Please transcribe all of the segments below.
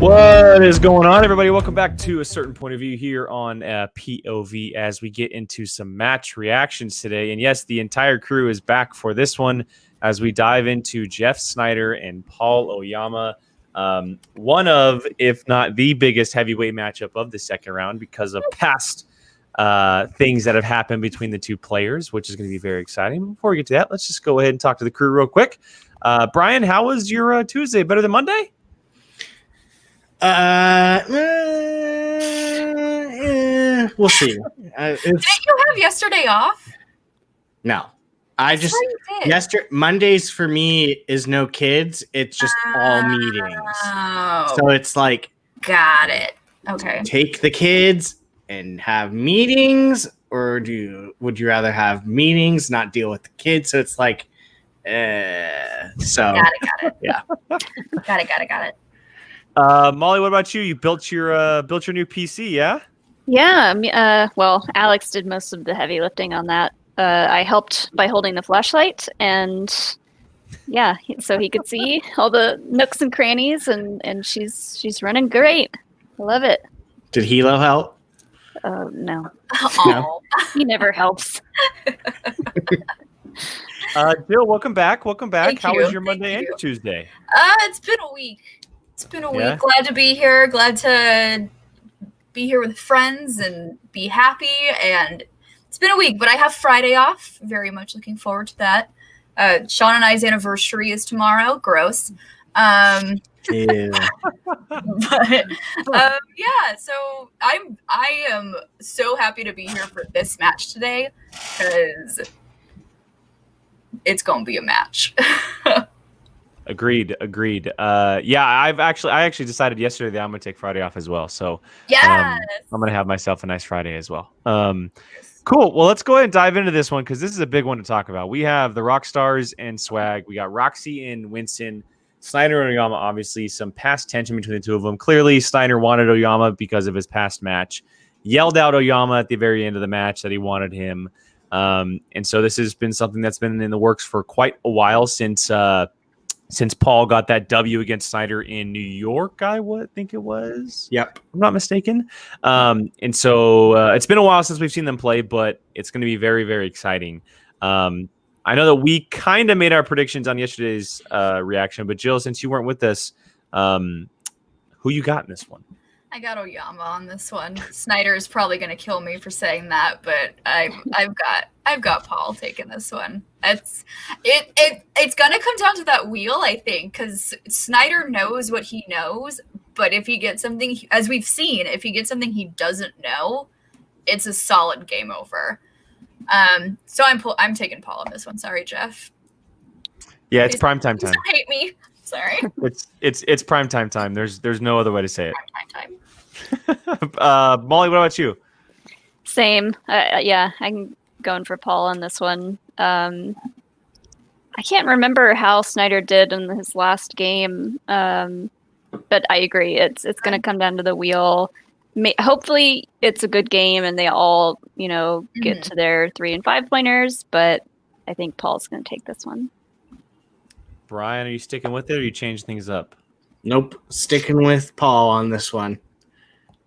What is going on, everybody? Welcome back to A Certain Point of View here on POV as we get into some match reactions today. And yes, the entire crew is back for this one as we dive into Jeff Sneider and Paul Oyama. One of, if not the biggest heavyweight matchup of the second round because of past things that have happened between the two players, which is going to be very exciting. Before we get to that, let's just go ahead and talk to the crew real quick. Brian, how was your Tuesday? Better than Monday? We'll see. Didn't you have yesterday off? No, Mondays for me is no kids. It's just all meetings. So it's like, got it. Okay. Take the kids and have meetings, or would you rather have meetings, not deal with the kids? So it's like, so got it. Yeah. Got it. Molly, what about you? You built your new PC, yeah? Yeah. Well, Alex did most of the heavy lifting on that. I helped by holding the flashlight, and yeah, so he could see all the nooks and crannies, and she's running great. I love it. Did Hilo help? No. No. He never helps. Jill, welcome back. How was your Thank Monday and you. your Tuesday? It's been a week. Glad to be here. Glad to be here with friends and be happy. And it's been a week, but I have Friday off. Very much looking forward to that. Sean and I's anniversary is tomorrow. Gross. Ew. But yeah, so I am so happy to be here for this match today because it's gonna be a match. Agreed. Yeah, I actually decided yesterday that I'm gonna take Friday off as well. So Yes. I'm gonna have myself a nice Friday as well. Cool. Well, let's go ahead and dive into this one because this is a big one to talk about. We have the Rockstars and Swag. We got Roxy and Winston. Sneider and Oyama, obviously, some past tension between the two of them. Clearly, Sneider wanted Oyama because of his past match. Yelled out Oyama at the very end of the match that he wanted him. And so this has been something that's been in the works for quite a while since Paul got that W against Sneider in New York, I would think it was. Yep. I'm not mistaken. And so it's been a while since we've seen them play, but it's going to be very, very exciting. I know that we kind of made our predictions on yesterday's reaction, but Jill, since you weren't with us, who you got in this one? I got Oyama on this one. Sneider is probably going to kill me for saying that, but I've got Paul taking this one. It's going to come down to that wheel, I think, because Sneider knows what he knows, but if he gets something, as we've seen, if he gets something he doesn't know, it's a solid game over. So I'm taking Paul on this one. Sorry, Jeff. Yeah, it's primetime time. Don't hate me. Sorry. It's primetime time. There's no other way to say it. Primetime time. Molly, what about you? Same. Yeah, I'm going for Paul on this one. I can't remember how Sneider did in his last game, but I agree. It's going to come down to the wheel. Hopefully, it's a good game and they all, get to their 3 and 5 pointers. But I think Paul's going to take this one. Brian, are you sticking with it, or you change things up? Nope. Sticking with Paul on this one.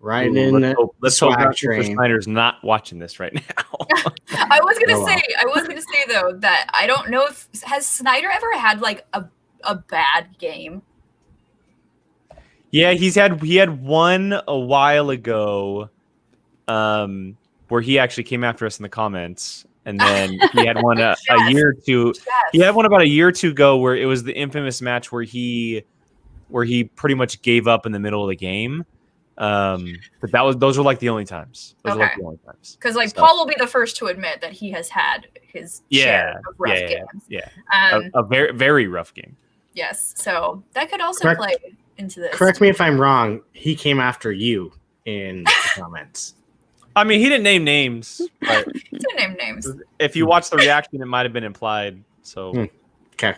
Let's hope Schneider's not watching this right now. I was gonna say though that I don't know if has Sneider ever had like a bad game. Yeah, he had one a while ago, where he actually came after us in the comments, and then he had one a year or two. Yes. He had one about a year or two ago where it was the infamous match where he pretty much gave up in the middle of the game. But those were like the only times. Because Paul will be the first to admit that he has had his share of rough games. Yeah. A very, very rough game. Yes. So that could also play into this. Correct me if I'm wrong. He came after you in the comments. I mean, he didn't name names. But he didn't name names. If you watch the reaction, it might have been implied. So okay.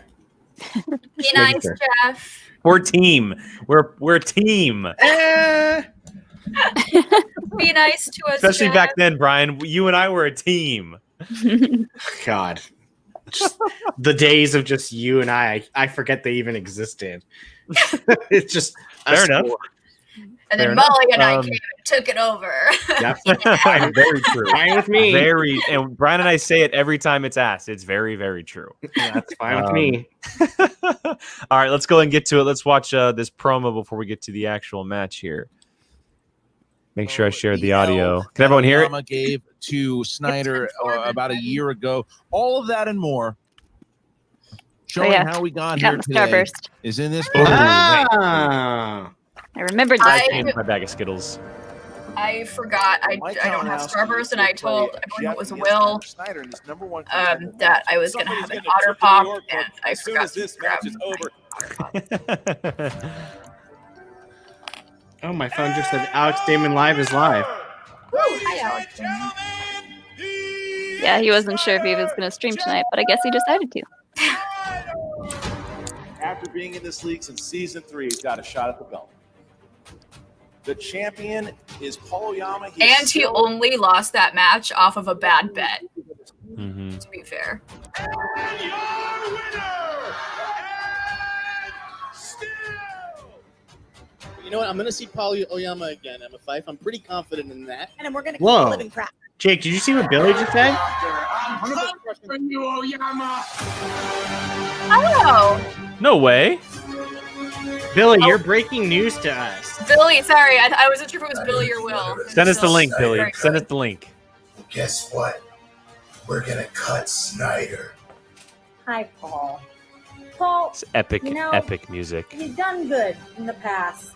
Be nice, Jeff. We're a team. We're a team. Be nice to us, especially Jeff. back then, Brian. You and I were a team. God, just the days of just you and I forget they even existed. It's just fair enough. And Fair then enough. Molly and I came and took it over. Yep. Very true. Fine with me. Very, and Brian and I say it every time it's asked. It's very, very true. That's fine with me. All right, let's go and get to it. Let's watch this promo before we get to the actual match here. Make sure I share the audio. Can everyone hear it? Oyama gave to Sneider about a year ago. All of that and more. Showing how we got here today Starburst. is in this. Ah. I remembered I- that. In my bag of Skittles. I forgot. I don't have Starburst, and I told everyone it was Will that I was going to have an Otter Pop, and I forgot to grab my Oh, my phone just said Alex Damon Live is live. Woo, hi, Alex. Yeah, he wasn't sure if he was going to stream tonight, but I guess he decided to. After being in this league since season 3, he's got a shot at the belt. The champion is Paul Oyama. And he only lost that match off of a bad bet, Mm-hmm. to be fair. You know what? I'm going to see Paul Oyama again, Emma Fife. I'm pretty confident in that. And we're gonna keep Whoa. living crap. Jake, did you see what Billy just said? Oh, No way. Billy, you're breaking news to us. Billy, sorry. I wasn't sure if it was Billy or Will. Send us the link, Billy. Very Send good. us the link. Guess what? We're gonna cut Sneider. Hi, Paul. Paul, It's epic, You know- epic music. you've done good in the past.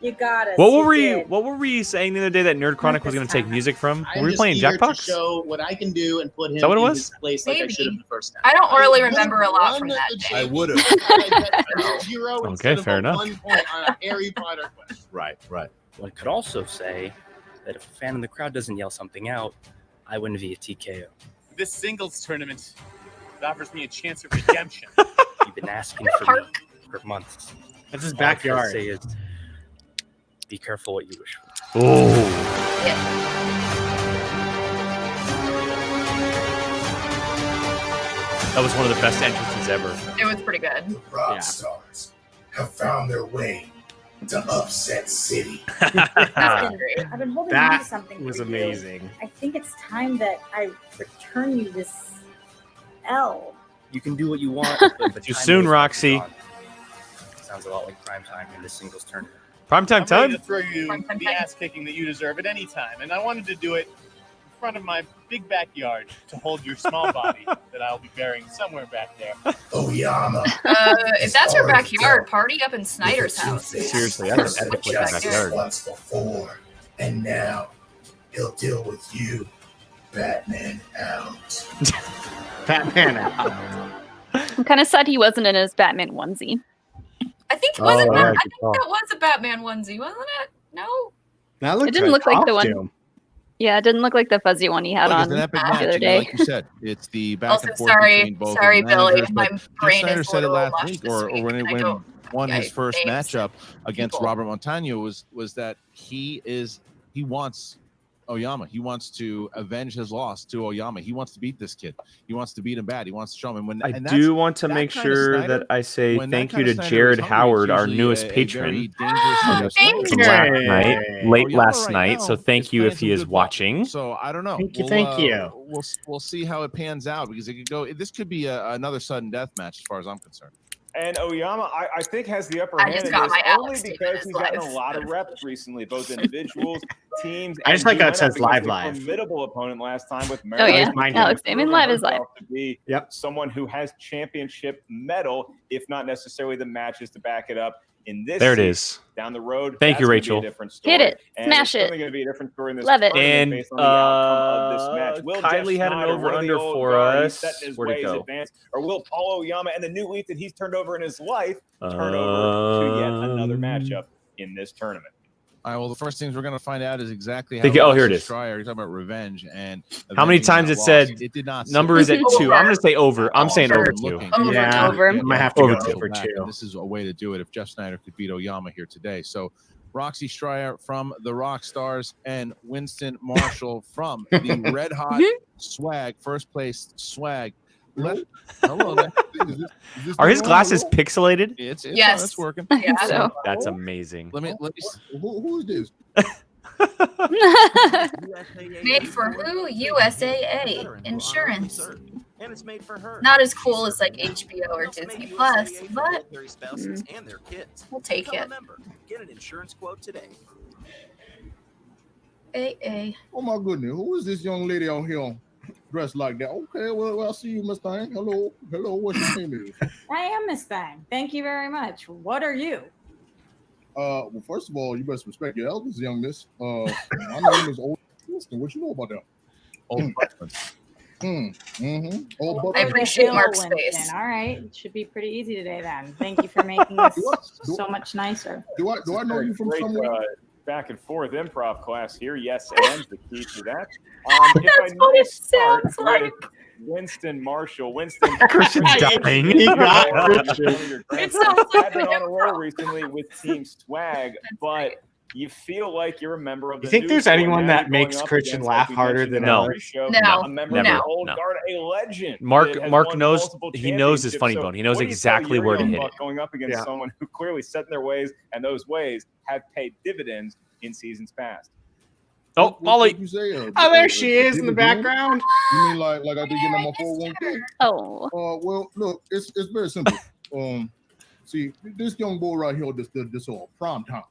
You got us. What you were we? did. What were we saying the other day that Nerd Chronic was going to take music from? Were I'm we just playing eager Jackbox? to show what I can do and put him that what it in was? his place like I Maybe. should have the first time. I don't really would've remember a lot won from the that game. day. I would have. I got 0 Okay, instead of fair a enough. 1 point on a Harry Potter question. Right. One could also say that if a fan in the crowd doesn't yell something out, I win via TKO. This singles tournament offers me a chance of redemption. You've been asking for me for months. That's his All I can backyard. say is, be careful what you wish for. Oh, that was one of the best entrances ever. It was pretty good. The rock stars have found their way to Upset City. That's been great. I've been holding on That to something. was for you. amazing. I think it's time that I return you this L. You can do what you want, but Too soon, Roxy. Sounds a lot like prime time in this singles tournament. Primetime I'm ready time. to throw you Primetime the time. ass kicking that you deserve at any time, and I wanted to do it in front of my big backyard to hold your small body that I'll be burying somewhere back there. Oyama. If that's your backyard, party up in Snyder's house. Seriously, that's an epic What's your looking Justice backyard. once before, and now he'll deal with you, Batman out. Batman out. I'm kind of sad he wasn't in his Batman onesie. I think wasn't Oh, that? yeah, I good think call. that was a Batman onesie, wasn't it? No. That looked It didn't look like the one- costume. Yeah, it didn't look like the fuzzy one he had Look, on it's an epic the match. other and day. Like you said, it's the back Also, and forth sorry, between both sorry, of the Billy. managers, My but brain Sneider is a said it little last lush week, this or week, when and I he don't won his think first names matchup against people. Robert Montano was that he wants Oyama. He wants to avenge his loss to Oyama. He wants to beat this kid. He wants to beat him bad. He wants to show him. And when I and do want to that make kind of sure Sneider- that I say when that thank you kind to of Sneider Jared is hungry, Howard, it's our usually newest a patron. very dangerous Thank of you. From Sneider. last night, late Oyama last right night. now So is thank you playing if he some is good ball. watching. So I don't know. Thank you. We'll see how it pans out because it could go. This could be another sudden death match as far as I'm concerned. And Oyama, I think, has the upper I hand just in got this my only Alex Stephen because as he's gotten a live. lot of reps recently, both individuals, teams. I just and like he how it went says up against live. a formidable opponent last time with Oh yeah, Mine Alex Damon live is live. To be Yep. someone who has championship medal, if not necessarily the matches to back it up. In this There it season, is. down the road. Thank you, that's gonna be a Rachel. different story. Hit it. And Smash it's it. certainly going to be a different story in this Love it. tournament And based on the outcome of this match. Will Kylie Jeff had an Sneider, over one of the under old for guard, us. he's setting his Where'd it ways go? advanced, or will Paul Oyama and the new leaf that he's turned over in his life turn over to yet another matchup in this tournament? All right. Well, the first things we're going to find out is exactly how. Think- oh, here it Roxy is. Striar, you're talking about revenge and How many avenging times that it loss. said It did not. Number is at Over. 2. I'm going to say over. I'm saying over 2. Looking. Over. Yeah, Over. I might have to Over go two. for two. This is a way to do it if Jeff Sneider could beat Oyama here today. So Roxy Striar from the Rock Stars and Winston Marshall from the Red Hot Swag, first place Swag. Hello there. Are his glasses pixelated? It's Yes. It's working. I think Yeah. so. That's amazing. Let me. Who is this? Made for who? USAA Insurance. And it's made for her. Not as cool as like HBO or Disney Plus, but Military spouses and their kids. we'll take Become a it. member. Get an insurance quote today. AA. Oh my goodness, who is this young lady out here dressed like that? Okay, well I see you, Miss Thang. Hello, what's your name is? I am Miss Thang. Thank you very much. What are you? Well, first of all, you best respect your elders, young miss. My name is Old Winston. What you know about that? Old Buckman. Old I Buckman. appreciate Mark's Winston. face. All right, it should be pretty easy today then. Thank you for making this so much nicer. Do I know you from Great, somewhere? back and forth improv class here. Yes, and the key to that. That's what it sounds like. Winston Marshall. Winston. Christian's dying. He got It sounds like I've been on a roll recently with Team Swag, but you feel like you're a member of the You think new there's school. anyone Now that you're going makes up Christian against, laugh like we harder mentioned than in our No. pre-show, No. a member Never. of the old No. guard, a legend. Mark that has Mark won knows multiple he knows his championships. funny So bone. He knows what do you exactly tell where to your hit young it. buck going up against someone who clearly set in their ways, and those ways have paid dividends in seasons past? Oh, Molly. You say, Oh, there she is in the background. You mean like I be getting on my 401k? Oh. Well, look, it's very simple. See, this young boy right here, this prime time.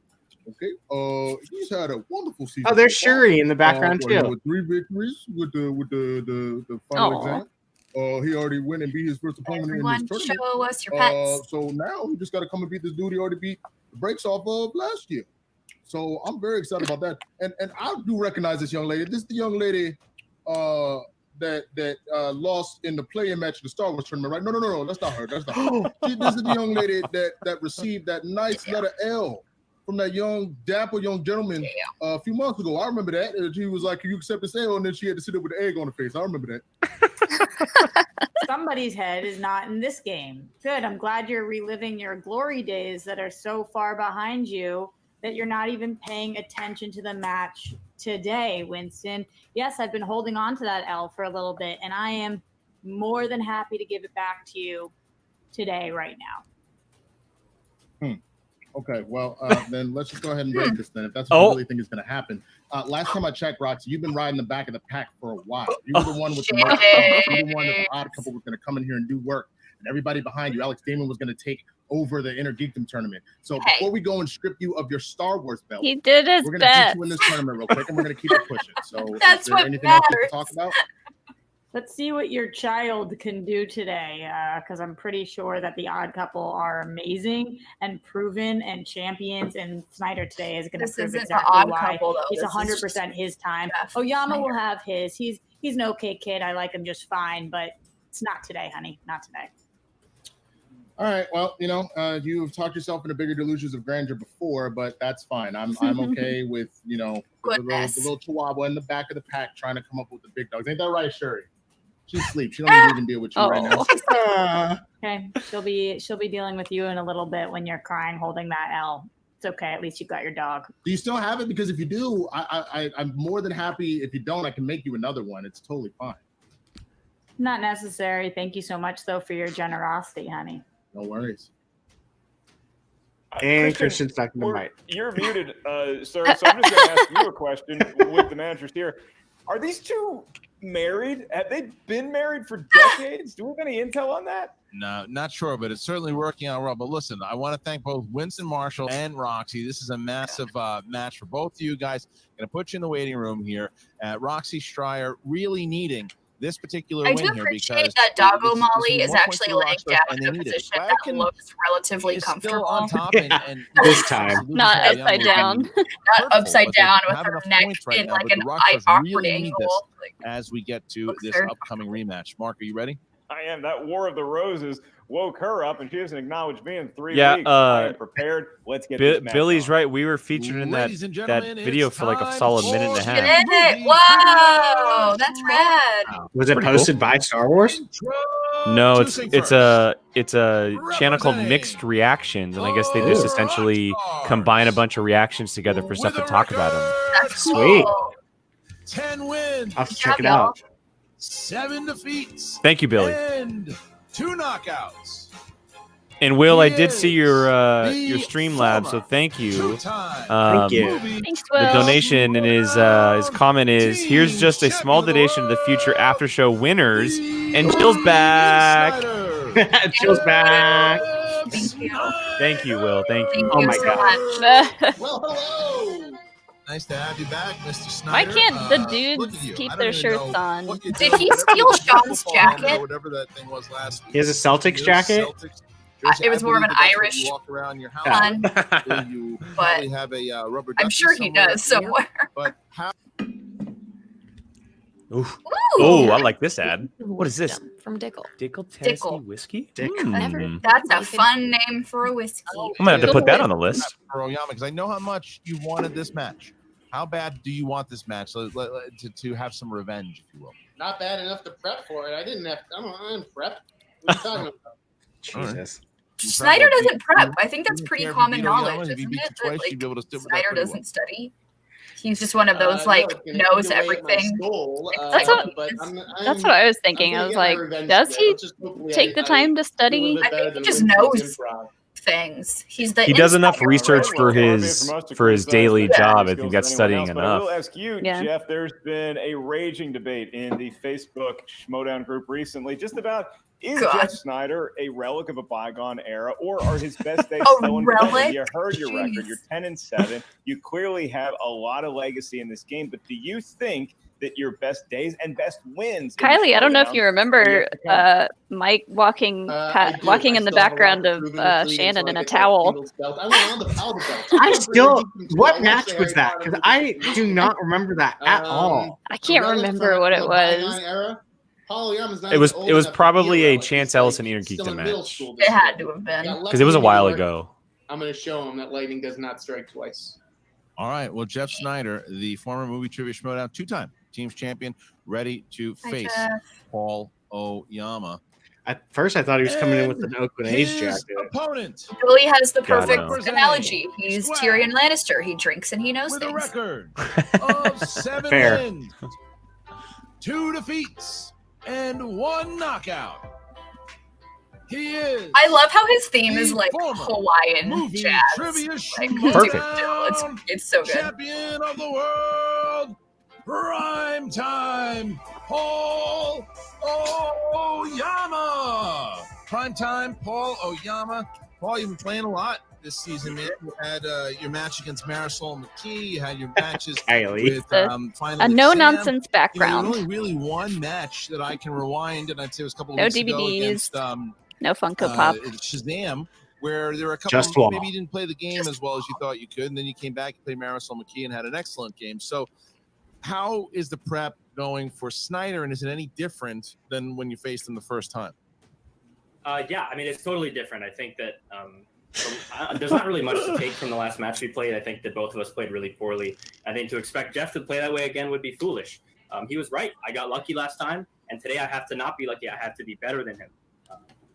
Okay, he's had a wonderful season. Oh, there's so far. Shuri in the background Well, too. With 3 victories with the final exam. He already went and beat his first opponent in Everyone, this tournament. show us your pets. So now he just got to come and beat this dude he already beat the brakes off of last year. So I'm very excited about that. And I do recognize this young lady. This is the young lady that lost in the play-in match of the Star Wars tournament, right? No, that's not her. That's not her. This is the young lady that received that nice letter L from that young, dapper young gentleman a few months ago. I remember that. And she was like, "Can you accept this L?" And then she had to sit up with an egg on her face. I remember that. Somebody's head is not in this game. Good. I'm glad you're reliving your glory days that are so far behind you that you're not even paying attention to the match today, Winston. Yes, I've been holding on to that L for a little bit, and I am more than happy to give it back to you today, right now. Okay, well, then let's just go ahead and break this then. If that's what you really think is going to happen. Last time I checked, Roxy, you've been riding the back of the pack for a while. You were the one with the most fun. You were the one that the odd couple was going to come in here and do work. And everybody behind you, Alex Damon was going to take over the Inner Geekdom tournament. So before we go and strip you of your Star Wars belt, He did his we're going to best. beat you in this tournament real quick, and we're going to keep it pushing. So That's is there what anything else we matters. can talk about? Let's see what your child can do today, because I'm pretty sure that the odd couple are amazing and proven and champions, and Sneider today is going to This prove isn't the exactly odd why couple, though. it's This is 100% his time. Jeff Oyama will Sneider. have his. He's an okay kid. I like him just fine, but it's not today, honey. Not today. All right. Well, you've talked yourself into bigger delusions of grandeur before, but that's fine. I'm okay with the little chihuahua in the back of the pack trying to come up with the big dogs. Ain't that right, Shuri? She's asleep. She don't need to even deal with you right now. Okay, she'll be dealing with you in a little bit when you're crying, holding that L. It's okay. At least you got your dog. Do you still have it? Because if you do, I'm more than happy. If you don't, I can make you another one. It's totally fine. Not necessary. Thank you so much, though, for your generosity, honey. No worries. And Christian's back in the mic. You're muted, sir. So I'm just going to ask you a question with the managers here. Are these two married? Have they been married for decades? Do we have any intel on that? No, not sure, but it's certainly working out well. But listen, I want to thank both Winston Marshall and Roxy. This is a massive match for both of you guys. Going to put you in the waiting room here. Roxy Stryer really needing this particular I win do here appreciate because that Doggo it's Molly is 1.2 actually laying Roxy, down and in a they need it. position Kraken that looks relatively is still comfortable. on top and This time. Not upside down. Not upside but they down with have her enough neck points right in now, like but an the Rockstars awkward really need this angle. as we get to Looks this there. upcoming rematch. Mark, are you ready? I am. That War of the Roses woke her up, and she doesn't acknowledge me in 3 Yeah, weeks. I am prepared. Let's get this match Billy's on. right. We were featured in that Ladies and gentlemen, video it's for like a time solid for minute and a Look half. at it! Whoa, that's rad. Was it Pretty posted by Star Wars? No, it's a channel called Mixed Reactions, and I guess they just essentially combine a bunch of reactions together for stuff to talk about them. That's Sweet. cool. 10 wins. I'll have to Good check job, it out. 7 defeats. Thank you, Billy. And 2 knockouts. And Will, I He did see is your the Streamlabs, so former thank you. two-time Thank you. movie Thanks, The Will. donation and his comment is, here's just a small donation to the future after show winners. And Jill's back. Sneider. Chill's back. Thank you. Thank you, Will. Thank you. Thank Oh you my so God. much. Well, hello. Nice to have you back, Mr. Sneider. Why can't the Look dudes at you. keep I don't their even shirts know on? what you Did do, he whatever steal you do, Sean's football helmet or jacket? Whatever that thing was last week. He has a Celtics Your jacket? Celtics jersey. It was I more of an believe that's what Irish you walk around your house pun, with. You but probably have a rubber I'm ducky sure he somewhere does here, somewhere. But how Oof. Ooh. Oh, I like this ad. What is this? From Dickel. Dickel Tennessee Dickel. whiskey? Dick. Hmm. That's a fun name for a whiskey. I'm gonna have to put that on the list. for Oyama, because I know how much you wanted this match. How bad do you want this match to have some revenge, if you will? Not bad enough to prep for it. I didn't prep. What are you talking about? Jesus. Sneider doesn't prep. I think that's You pretty care if you common beat Oyama, knowledge, if he isn't beats it? you That, twice, you'd be able to stick with that Sneider pretty doesn't well. study. He's just one of those No, like it's gonna knows eat away at my everything. soul, That's what- but That's what I was thinking. I'm I was gonna get like, my revenge does today. he Let's just hopefully take the time to do a study? little bit I better think he than just Winston's knows improv. things. He's the He does enough insider. research Well, for far be it his from us to for his criticize daily the job. I skills think of that's anyone studying else, but I enough. will ask you, Yeah. Jeff. There's been a raging debate in the Facebook Schmodown group recently, just about is God. Jeff Sneider a relic of a bygone era, or are his best days A still in front of him? relic? You heard your record. Jeez. You're 10-7. You clearly have a lot of legacy in this game, but do you think that your best days and best wins? in Kylie, I don't know if Schmodown you remember Mike walking I do. walking I in the still have a lot background to of prove in the pleading, Shannon so in I a get that towel. Beatles belt. I went on the belt. I still. What I match watched was Harry that? Potter Because movie I for do not remember that at all. I can't Relic remember from what the it was. bygone era. Paul Oyama's not It was even it old was enough to probably be a relic. Chance He's, Ellison like, Inner still Geekdom in middle match school It this had year. to have been. Got because it was a lucky in while New York. ago. I'm going to show him that lightning does not strike twice. All right. Well, Jeff Sneider, the former Movie Trivia Schmodown two-time teams champion, ready to Hi, face Jeff. Paul Oyama. At first, I thought he was coming in with And an Oakland A's his jacket. opponent Billy has the God, perfect no. analogy. He's Square. Tyrion Lannister. He drinks and he knows with a things. record of 7 Fair. wins, 2 defeats, and 1 knockout. He is. I love how his theme is the like former Hawaiian movie jazz. trivia Like, Perfect. it's so good. champion of the world, prime time, Paul Oyama. Prime time, Paul Oyama. Paul, you've been playing a lot this season, man. You had your match against Marisol McKee. You had your matches Kylie. with A finally no Sam. nonsense You know, background. there's only really one match that I can rewind, and I'd say it was a couple of No weeks ago DVDs. against No Funko Pop. Shazam, where there were a couple Just one. maybe you didn't play the game as well as you thought you could, and then you came back and played Marisol McKee and had an excellent game. So how is the prep going for Sneider, and is it any different than when you faced him the first time? Yeah, I mean, it's totally different. I think that there's not really much to take from the last match we played. I think that both of us played really poorly. I think to expect Jeff to play that way again would be foolish. He was right. I got lucky last time, and today I have to not be lucky. I have to be better than him.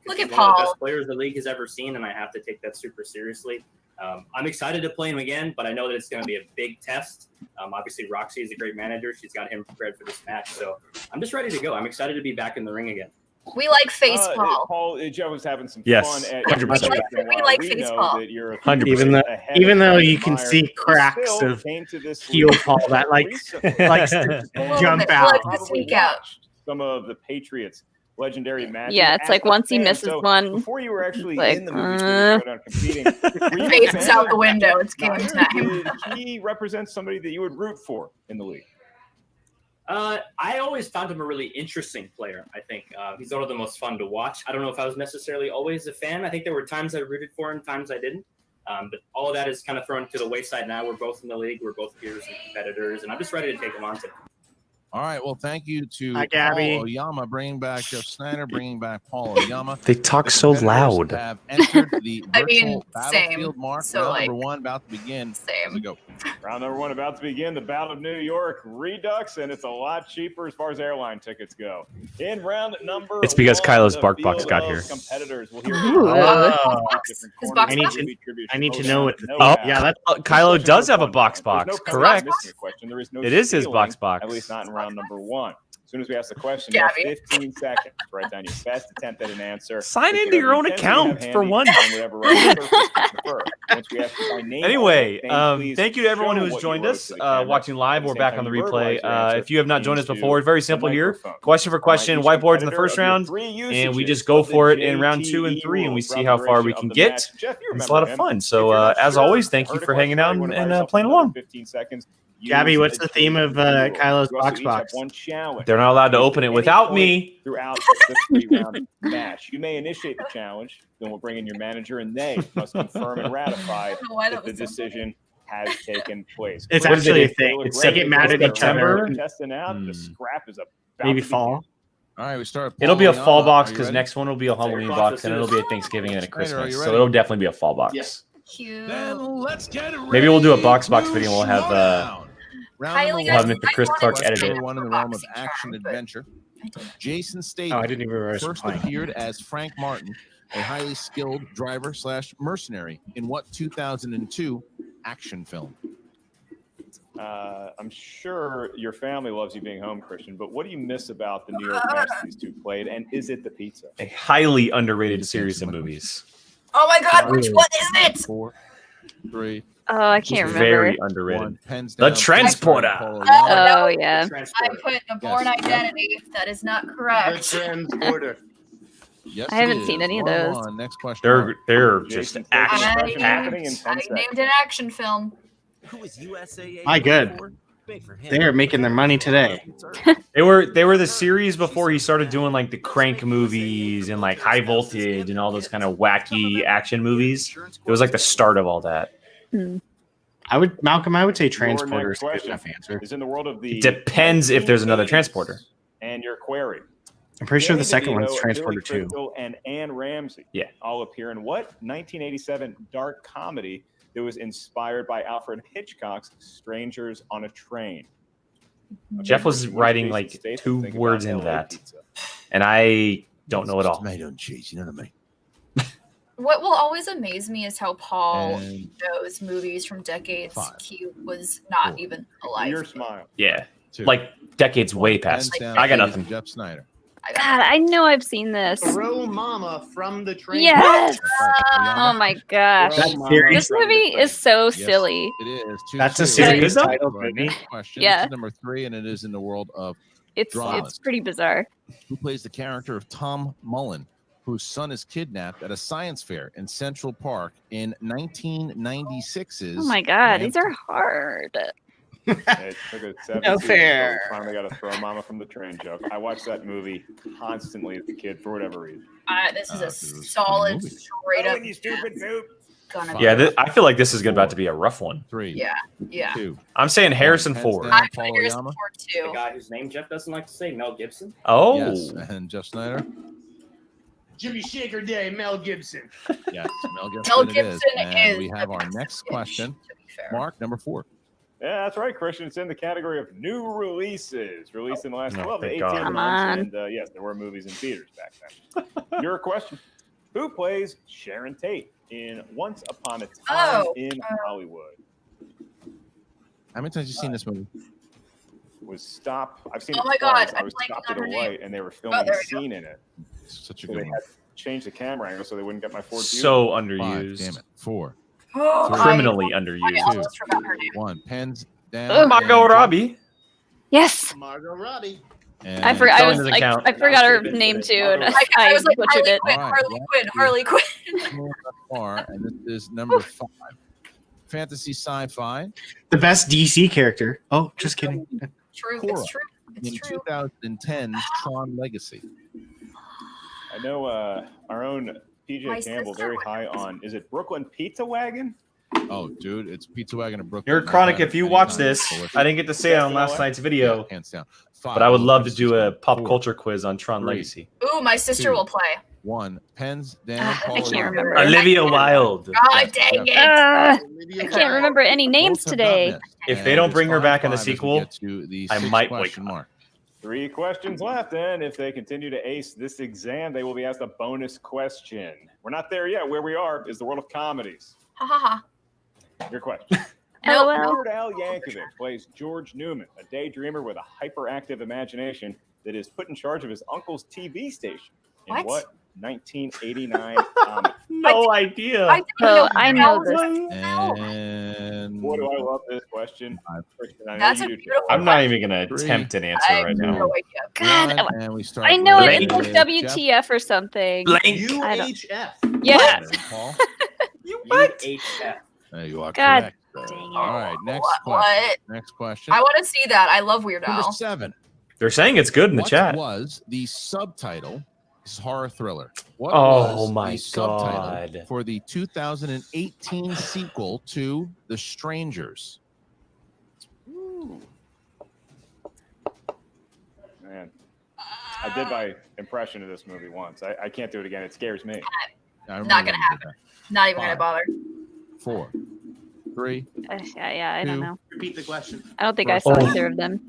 Look He's at one of the Paul. best players the league has ever seen, and I have to take that super seriously. I'm excited to play him again, but I know that it's going to be a big test. Obviously, Roxy is a great manager. She's got him prepared for this match. So I'm just ready to go. I'm excited to be back in the ring again. We like face Paul. Paul, Jeff was having some Yes, fun at 100%. We like face know Paul. that you're a 100%. Even though you Admire. can see He cracks still of came to this heel league Paul that like recently. likes to A little jump bit. out. Like to Probably sneak out. watched some of the Patriots' legendary matches. Yeah, it's as like a once he fan. misses So one, before you were actually like, in the movie showdown competing, were you a Faces fan out of the window. It's game Sneider? time. Did he represent somebody that you would root for in the league? I always found him a really interesting player. I think he's one of the most fun to watch. I don't know if I was necessarily always a fan. I think there were times I rooted for him, times I didn't. But all of that is kind of thrown to the wayside now. We're both in the league. We're both peers and competitors, and I'm just ready to take him on today. All right. Well, thank you to Hi, Gabby. Paul Oyama, bringing back Jeff Sneider, bringing back Paul Oyama. They talk The so competitors loud. Have entered the I virtual mean, battlefield same. mark. So, Round like, number 1 about to begin. Same. Let's go. Round number 1 about to begin. The Battle of New York Redux, and it's a lot cheaper as far as airline tickets go. In round number It's because 1, Kylo's the Bark Box field got of here. Competitors will hear Ooh. different His corners box of box? movie trivia I need to showdown. know what. No Oh, doubt. Yeah, that's Kylo Question does number have a 1, box There's no box. question Correct. about missing a question. There is no It is his stealing, box box. At least not in round number 1. As soon as we ask the question, you have Gabby. 15 seconds to write down your best attempt at an answer. Sign With into your own whatever utensils you account have for handy one. and whatever writing surface you prefer. Once we ask you by name Anyway, only, please thank you to everyone show who's what you joined wrote us to the camera. watching live At the or same back time on the you replay. verbalize your answer, If you have not joined us please before, it's very use the simple here. microphone. Question for question, Each whiteboards in the competitor first of your round, 3 and we usages just go of the for it in round 2 and JTE 3, and we rules see throughout how the far we duration can of the get. match. Jeff, you It's a lot of remember him. fun. If So, you're not as sure, always, thank you heard a for question hanging right, out you wanna buy and yourself playing another along. 15 seconds. Gabby, Use what's the theme of Kylo's You also Box each have Box? one challenge. They're not allowed to open it Any without point me. Throughout the 3-round match, you may initiate the challenge. Then we'll bring in your manager, and they must confirm and ratify that the decision has taken place. It's Clearly, actually a they thing. look It's ready they get to mad go. at They're each other. ready, testing out. The scrap is about Maybe to fall. All right, we start. It'll be a Paul fall Oyama. box Are you because ready? next one will be a Halloween box, and it'll be a Thanksgiving and a Sneider, are Christmas. you So ready? it'll definitely be a fall box. Cute. Then let's get ready. Maybe we'll do a box video, and we'll have Round Kylie, number we'll have one. Mr. Chris Clark Question edit it. number one in the realm of Boxing action charm, but adventure. Jason Oh, I Statham didn't even realize first playing. appeared as Frank Martin, a highly skilled driver / mercenary in what 2002 action film? I'm sure your family loves you being home, Christian, but what do you miss about the New York match these two played, and is it the pizza? A highly underrated series of movies. Oh my God, which one is it? 4, 3, Oh, I can't remember. Very underrated. 1. Pens The down. Transporter. Paul Oh, Oyama. Oh yeah. I put the Born Yes. Identity. That is not The correct. transporter. Yes, I haven't it seen is. any of 1-1. those. Next question. They're just Jason Statham action impression happening in packed. 10 I seconds. named an action film. Who is USAA? My good. for? Big for him. They are making their money today. They were the series before he started doing like the Crank movies and like High Voltage and all those kind of wacky action movies. It was like the start of all that. I would say Your transporter next is a good question enough answer. is in the world of the It depends if there's another 1980s. transporter. And your query. I'm pretty sure the Danny second one's DeVito, transporter Billy too. Crystal, and Anne Ramsey. Yeah. All appear in what 1987 dark comedy that was inspired by Alfred Hitchcock's Strangers on a Train? Jeff was What does writing Jason like Statham 2 think words about into LA that, pizza? and I don't know it all. Tomato and cheese. You know what I mean? What will always amaze me is how Paul And knows movies from decades 5, he was not 4. even alive. Your smile. Yeah, 2. like decades way past. Pens down, I got ladies, nothing. and Jeff Snyder. God, I know I've seen this. Throw Mama from the train. Yes. Oyama. Oh my gosh. That series- This movie is so Yes, silly. It is. That's a 2-2. series though? titled All right, movie. next question. Yeah. This is number 3, and it is in the world of It's Dramas. pretty bizarre. who plays the character of Tom Mullen, whose son is kidnapped at a science fair in Central Park in 1996's. Oh my god, these are hard. It took a 7 No seasons, fair. so we finally got to throw Mama from the Train joke. I watched that movie constantly as a kid for whatever reason. This is a This is a funny solid, movie. straight up. you stupid noob. Gonna Fine. be. Yeah, I feel like this is about to be a rough one. 3, Yeah, yeah. 2. I'm saying Harrison Pens Ford. down, I'm Paul putting yours Oyama. for The two. guy whose name Jeff doesn't like to say, Mel Gibson. Oh, Yes, and Jeff Snyder. Jimmy Shaker Day, Mel Gibson. Yes, Mel Gibson. Mel it is. Gibson And is we have the our best next bitch, question. to be fair. Mark, number 4. Yeah, that's right, Christian. It's in the category of new releases, released in the last Oh, 12 to thank 18 God. Come months. on. And yes, there were movies in theaters back then. Your question: who plays Sharon Tate in Once Upon a Time in Hollywood? How many times have you seen this movie? Was Stop? I've seen Oh it my twice. God, I I'm was blanking stopped on at a her name. light, and they were filming there a we go. scene in it. Such a So good they one. had to change the camera angle so they wouldn't get my Ford. so 5, underused. damn it. 4, Oh, Criminally I underused. almost forgot her name. 1. Pens down. Oh, Margot and- Robbie. Yes. Margot Robbie. And I forgot. Spelling doesn't count. I forgot her name too, and I was like butchered Harley it. Quinn, All right, Harley Quinn, Harley Quinn. Moving far, and this is number 5. Fantasy sci-fi. The best DC character. Oh, just kidding. True, Cora it's true. It's in true. 2010's Tron Legacy. I know our own PJ My Campbell sister very would high know this on. Is it Brooklyn Pizza Wagon? Oh, dude, it's Pizza Wagon in Brooklyn. Your Chronic, if you watch this, Delicious. I didn't get to say it on last night's video, Yeah, hands down. 5. but I would love to Pens do a down. pop 4, culture quiz on Tron 3, Legacy. Ooh, my sister 2, will play. 1. Pens down. I Paul can't Oyama. remember. Olivia Wilde. God dang it. I Olivia can't Wilde. remember any names Both have not today. missed. If And they don't it's bring her back in the 5-5 as we sequel, get to the I 6th might question boycott. mark. 3 questions left, and if they continue to ace this exam, they will be asked a bonus question. We're not there yet. Where we are is the world of comedies. Ha ha ha. Your question. LOL. Weird Al Yankovic plays George Newman, a daydreamer with a hyperactive imagination that is put in charge of his uncle's TV station? In What? what 1989 comic? No idea. I I know this. And Boy, do I love this question. Christian, I know That's you a do too. beautiful I'm not even gonna attempt an answer I right have now. no idea. God, and we start I know with it. It's like Jeff. WTF or something. Blank. I don't- UHF. Yeah. Paul. UHF. There you are. God correct. dang it. All right, next What? question. Next question. I want to see that. I love Weird Number Al. 7. They're saying it's good in the What chat. was the subtitle? This is horror thriller. What Oh was my the subtitle God. for the 2018 sequel to The Strangers? Man, I did my impression of this movie once. I can't do it again. It scares me. I remember Not when gonna you did happen. Not even gonna 5, bother. 4, 3. Yeah, I don't Two. know. Repeat the question. I don't think I saw either of them.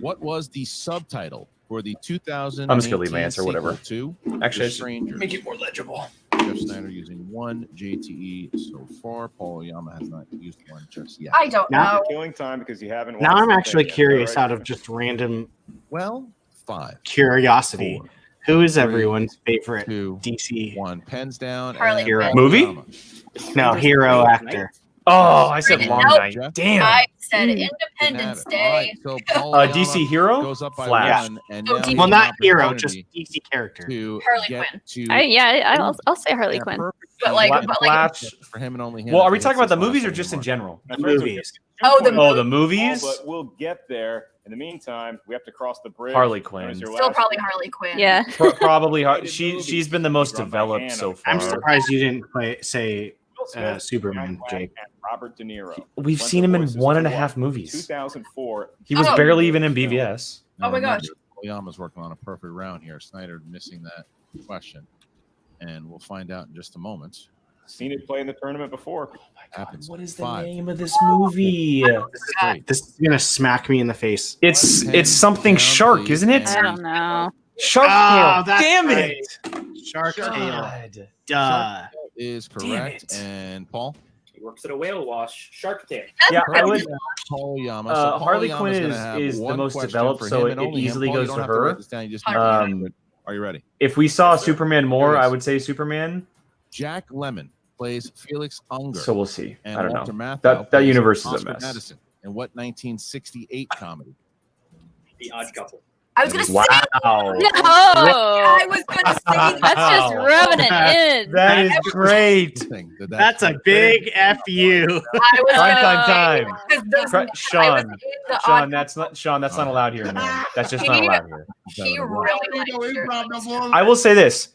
What was the subtitle for the 2018 I'm just gonna leave my answer, whatever. sequel to Actually, The Strangers? make it more legible. Jeff Sneider using 1 JTE so far. Paul Oyama has not used 1 just yet. I don't Now- know. Killing time because you haven't. Now watched I'm the actually thing yet. curious Is that out right? of just random Well, 5, curiosity. 4, Who is 3, everyone's favorite 2, DC? 1. Pens down. Harley and Quinn. Paul Movie? Oyama. No, hero actor. Oh, I said Nope. Long Night. Damn. I said Didn't have Independence it. All right, Day. so Paul Oyama DC hero? goes up by Flash. 1, and Oh, now DC. he Well, has not an hero, just opportunity DC character. to Harley get Quinn. to I'll say Harley Yeah, Quinn. perfect. But like, Fla- but like, Flash. for him and only him. Well, are if we he talking hits about the his movies or last just in mark. general? My friends will Movies. get Oh, the 2.0 Oh, the Paul, movies? but we'll get there. In the meantime, we have to cross the bridge. Harley What Quinn. is your still last probably name? Harley Quinn. Yeah. Probably. Rated She's movies. been the most Run my developed hand so up. I'm far. surprised you didn't say Will Smith, Superman, Jack Black, Jake. and Robert De Niro. We've Lent seen their him in voices to 1.5 what? movies. 2004. He was Oh. barely even in BVS. Oh my gosh. Oyama's working on a perfect round here. Snyder missing that question, and we'll find out in just a moment. Seen it play in the tournament before. Happens. What is the 5. name of this movie? This is great. This is gonna smack me in the face. It's something Down, shark, please, isn't it? I don't know. Shark Oh, Tale. that's Damn right. it. Shark Tale. God. Duh. Is correct, and Paul. He works at a whale wash. Shark Tank. Yeah, I would. Paul Oyama. So Paul Harley Oyama's Quinn gonna have is the one most question developed, for so him and it only him. easily Paul, you goes don't to have her. write this down, you just need to Um, do it. Are you ready? If we saw Superman more, Here it I is. would say Superman. Jack Lemmon plays Felix Unger. So we'll see. and I don't Walter know. Matthau That plays universe is a Oscar mess. Madison. In what 1968 comedy? The Odd Couple. I was gonna say. Wow. I No. was gonna say. That's just rubbing it in. That is great. Thing that That's a big FU. I was Prime gonna time. because those- I was Sean, in the Sean, odd that's not allowed here, man. That's just not He- allowed here. He really likes it. I will say this.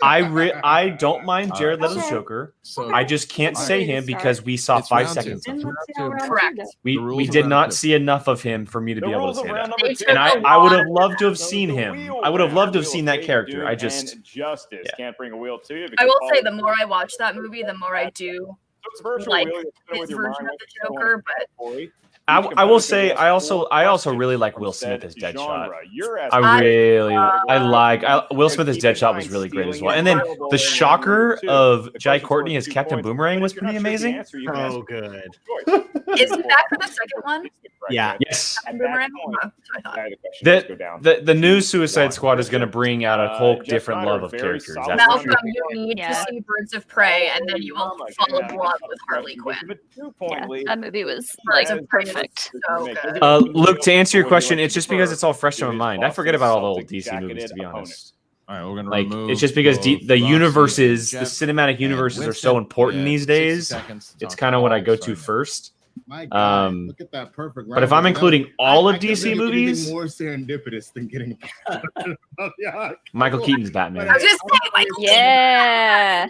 I don't mind Jared Leto's Joker. So I just can't say him because we saw It's 5 round seconds. two. of him. Correct. We The rules we of did round not two. see enough of him for me to The be able rules to of say round that. number They two. took And a I would lot. have loved to have The seen him. wheel I would have loved to have will seen that take character. you I just and Justice yeah. can't bring a wheel to you. I because will Paul say is- the more I watch that movie, the more I do So it's virtual like wheel, you put it his with your version mind, of the what you want. Joker, but Corey. I will say I also really like Will Smith as Deadshot. Will Smith as Deadshot was really great as well. And then the shocker of Jai Courtney as Captain Boomerang was pretty amazing. So good. is that for the second one? Yeah. Yes. Boomerang? The new Suicide Squad is going to bring out a whole different love of characters. That's for Malcolm, sure. you need Yeah. to see Birds of Prey, and then you will fall in love with Harley Quinn. Yeah, that movie was Birds like of Prey is perfect. so good. Luke, to answer your question, it's just because it's all fresh in my mind. I forget about all the old DC movies, to be honest. All right, we're gonna Like, remove it's just because both the Roxy universes, and the Jeff cinematic and universes are Winston. so important We have these 60 days. seconds to It's talk kind of what I about go Paul. to first. My God, look at that perfect. But if I'm including all of DC movies, more serendipitous than getting Michael Keaton's Batman. I was just saying, like, Yeah.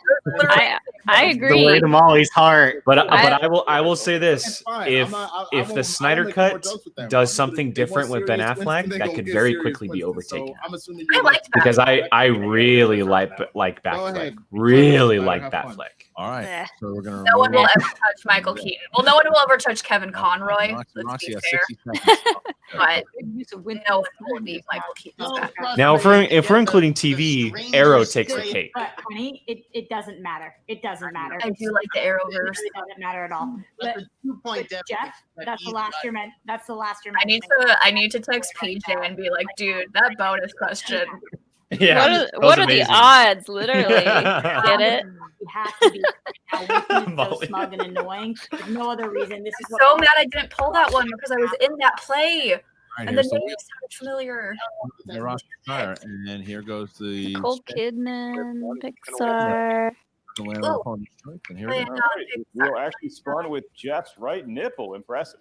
I The agree. way to Molly's heart. But I will say this: if the Snyder cut does something different with Ben Affleck, that could very quickly be overtaken. I'm assuming I liked that. Because I really like Batfleck. Really like Batfleck. All right. Yeah. So we're gonna. No one will remove- ever touch Michael Keaton. Well, no one will ever touch Kevin Conroy. Roxy, Let's Roxy be has fair. 60 seconds. But Use of Winston no one will beat Michael Keaton's No, back. trust Now, me, if we're it's including the TV, strangest Arrow takes the trade. cake. But honey, it doesn't matter. It doesn't matter. I do like the It Arrowverse. really doesn't matter at all. That's But, a 2-point but difference. Jeff, that's the last you're meant. That's the last you're meant. I need to text PJ and be like, dude, that bonus question. Yeah. What are the odds? Literally, get it? You have to be. Now, Winston is so Molly. smug and annoying. There's no other reason. This is what So mad I didn't pull that one because I was in that play. All right, And the here's name the sounded familiar. Roxy Stryer, and then here goes the Nicole Kidman, Pixar. Land upon the strength, and here it is. All right. We'll actually spun with Jeff's right nipple. Impressive.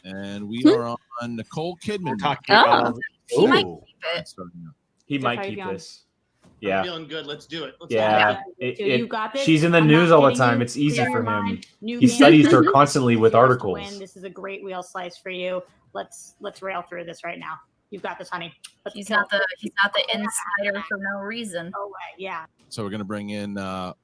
And we are on Nicole Kidman. Talking Oh. about He might Ooh. keep it. Starting out. He Jeff, might how you keep feeling? this. I'm Yeah. feeling good. Let's do it. Let's Yeah. Dude, you got this. She's in the I'm news not all the kidding time. you. It's easy Clear for your him. mind. New He game. studies her constantly with He has to articles. win. This is a great wheel slice for you. Let's rail through this right now. You've got this, honey. Let's He's kill not the it. insider for no reason. No way. Yeah. So we're going to bring in Paul.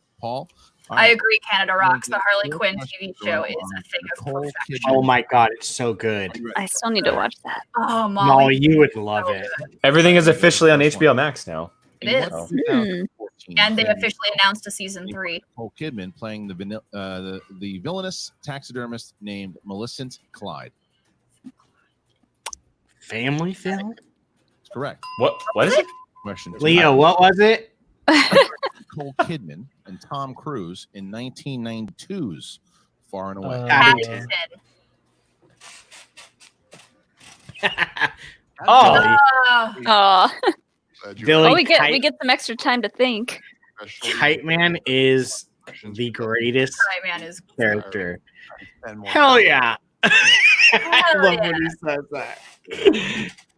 All I right. agree. Canada Rocks. The Harley Quinn TV show is a thing of Nicole perfection. Kidman. Oh my god, it's so good. I still need to watch that. Oh, Molly, Molly. you would love it. Everything is officially on HBO Max now. It is. So, Hmm. 2014 And they film, officially announced a season 3. Nicole Kidman playing the villainous taxidermist named Millicent Clyde. Family film? That's correct. What is it? Question two. Leo, what was it? Nicole Kidman and Tom Cruise in 1992's Far and Away. Paddington. Oh, Oh, Oh, Billy we get some extra time to think. Kite Man is the greatest Kite Man is character. Hell yeah. I love when he says that.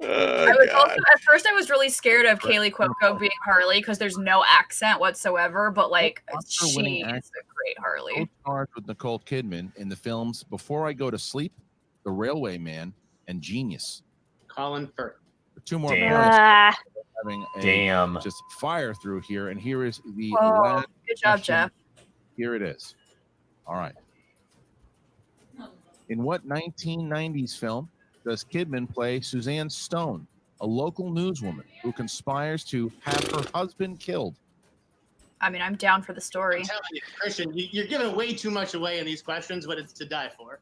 I was also at first I was really scared of Kaylee Cuoco being Harley because there's no accent whatsoever, but like Oscar-winning she is actor. a great Harley. Co-starred with Nicole Kidman in the films Before I Go to Sleep, The Railway Man, and Genius. Colin Firth. The two more Damn. points Ah, having a Damn. just fire through here, and here is the Whoa, last good job, question. Jeff. Here it is. All right. In what 1990s film does Kidman play Suzanne Stone, a local newswoman who conspires to have her husband killed? I mean, I'm down for the I'm story. telling you, Christian, you're giving way too much away in these questions, but it's to die for.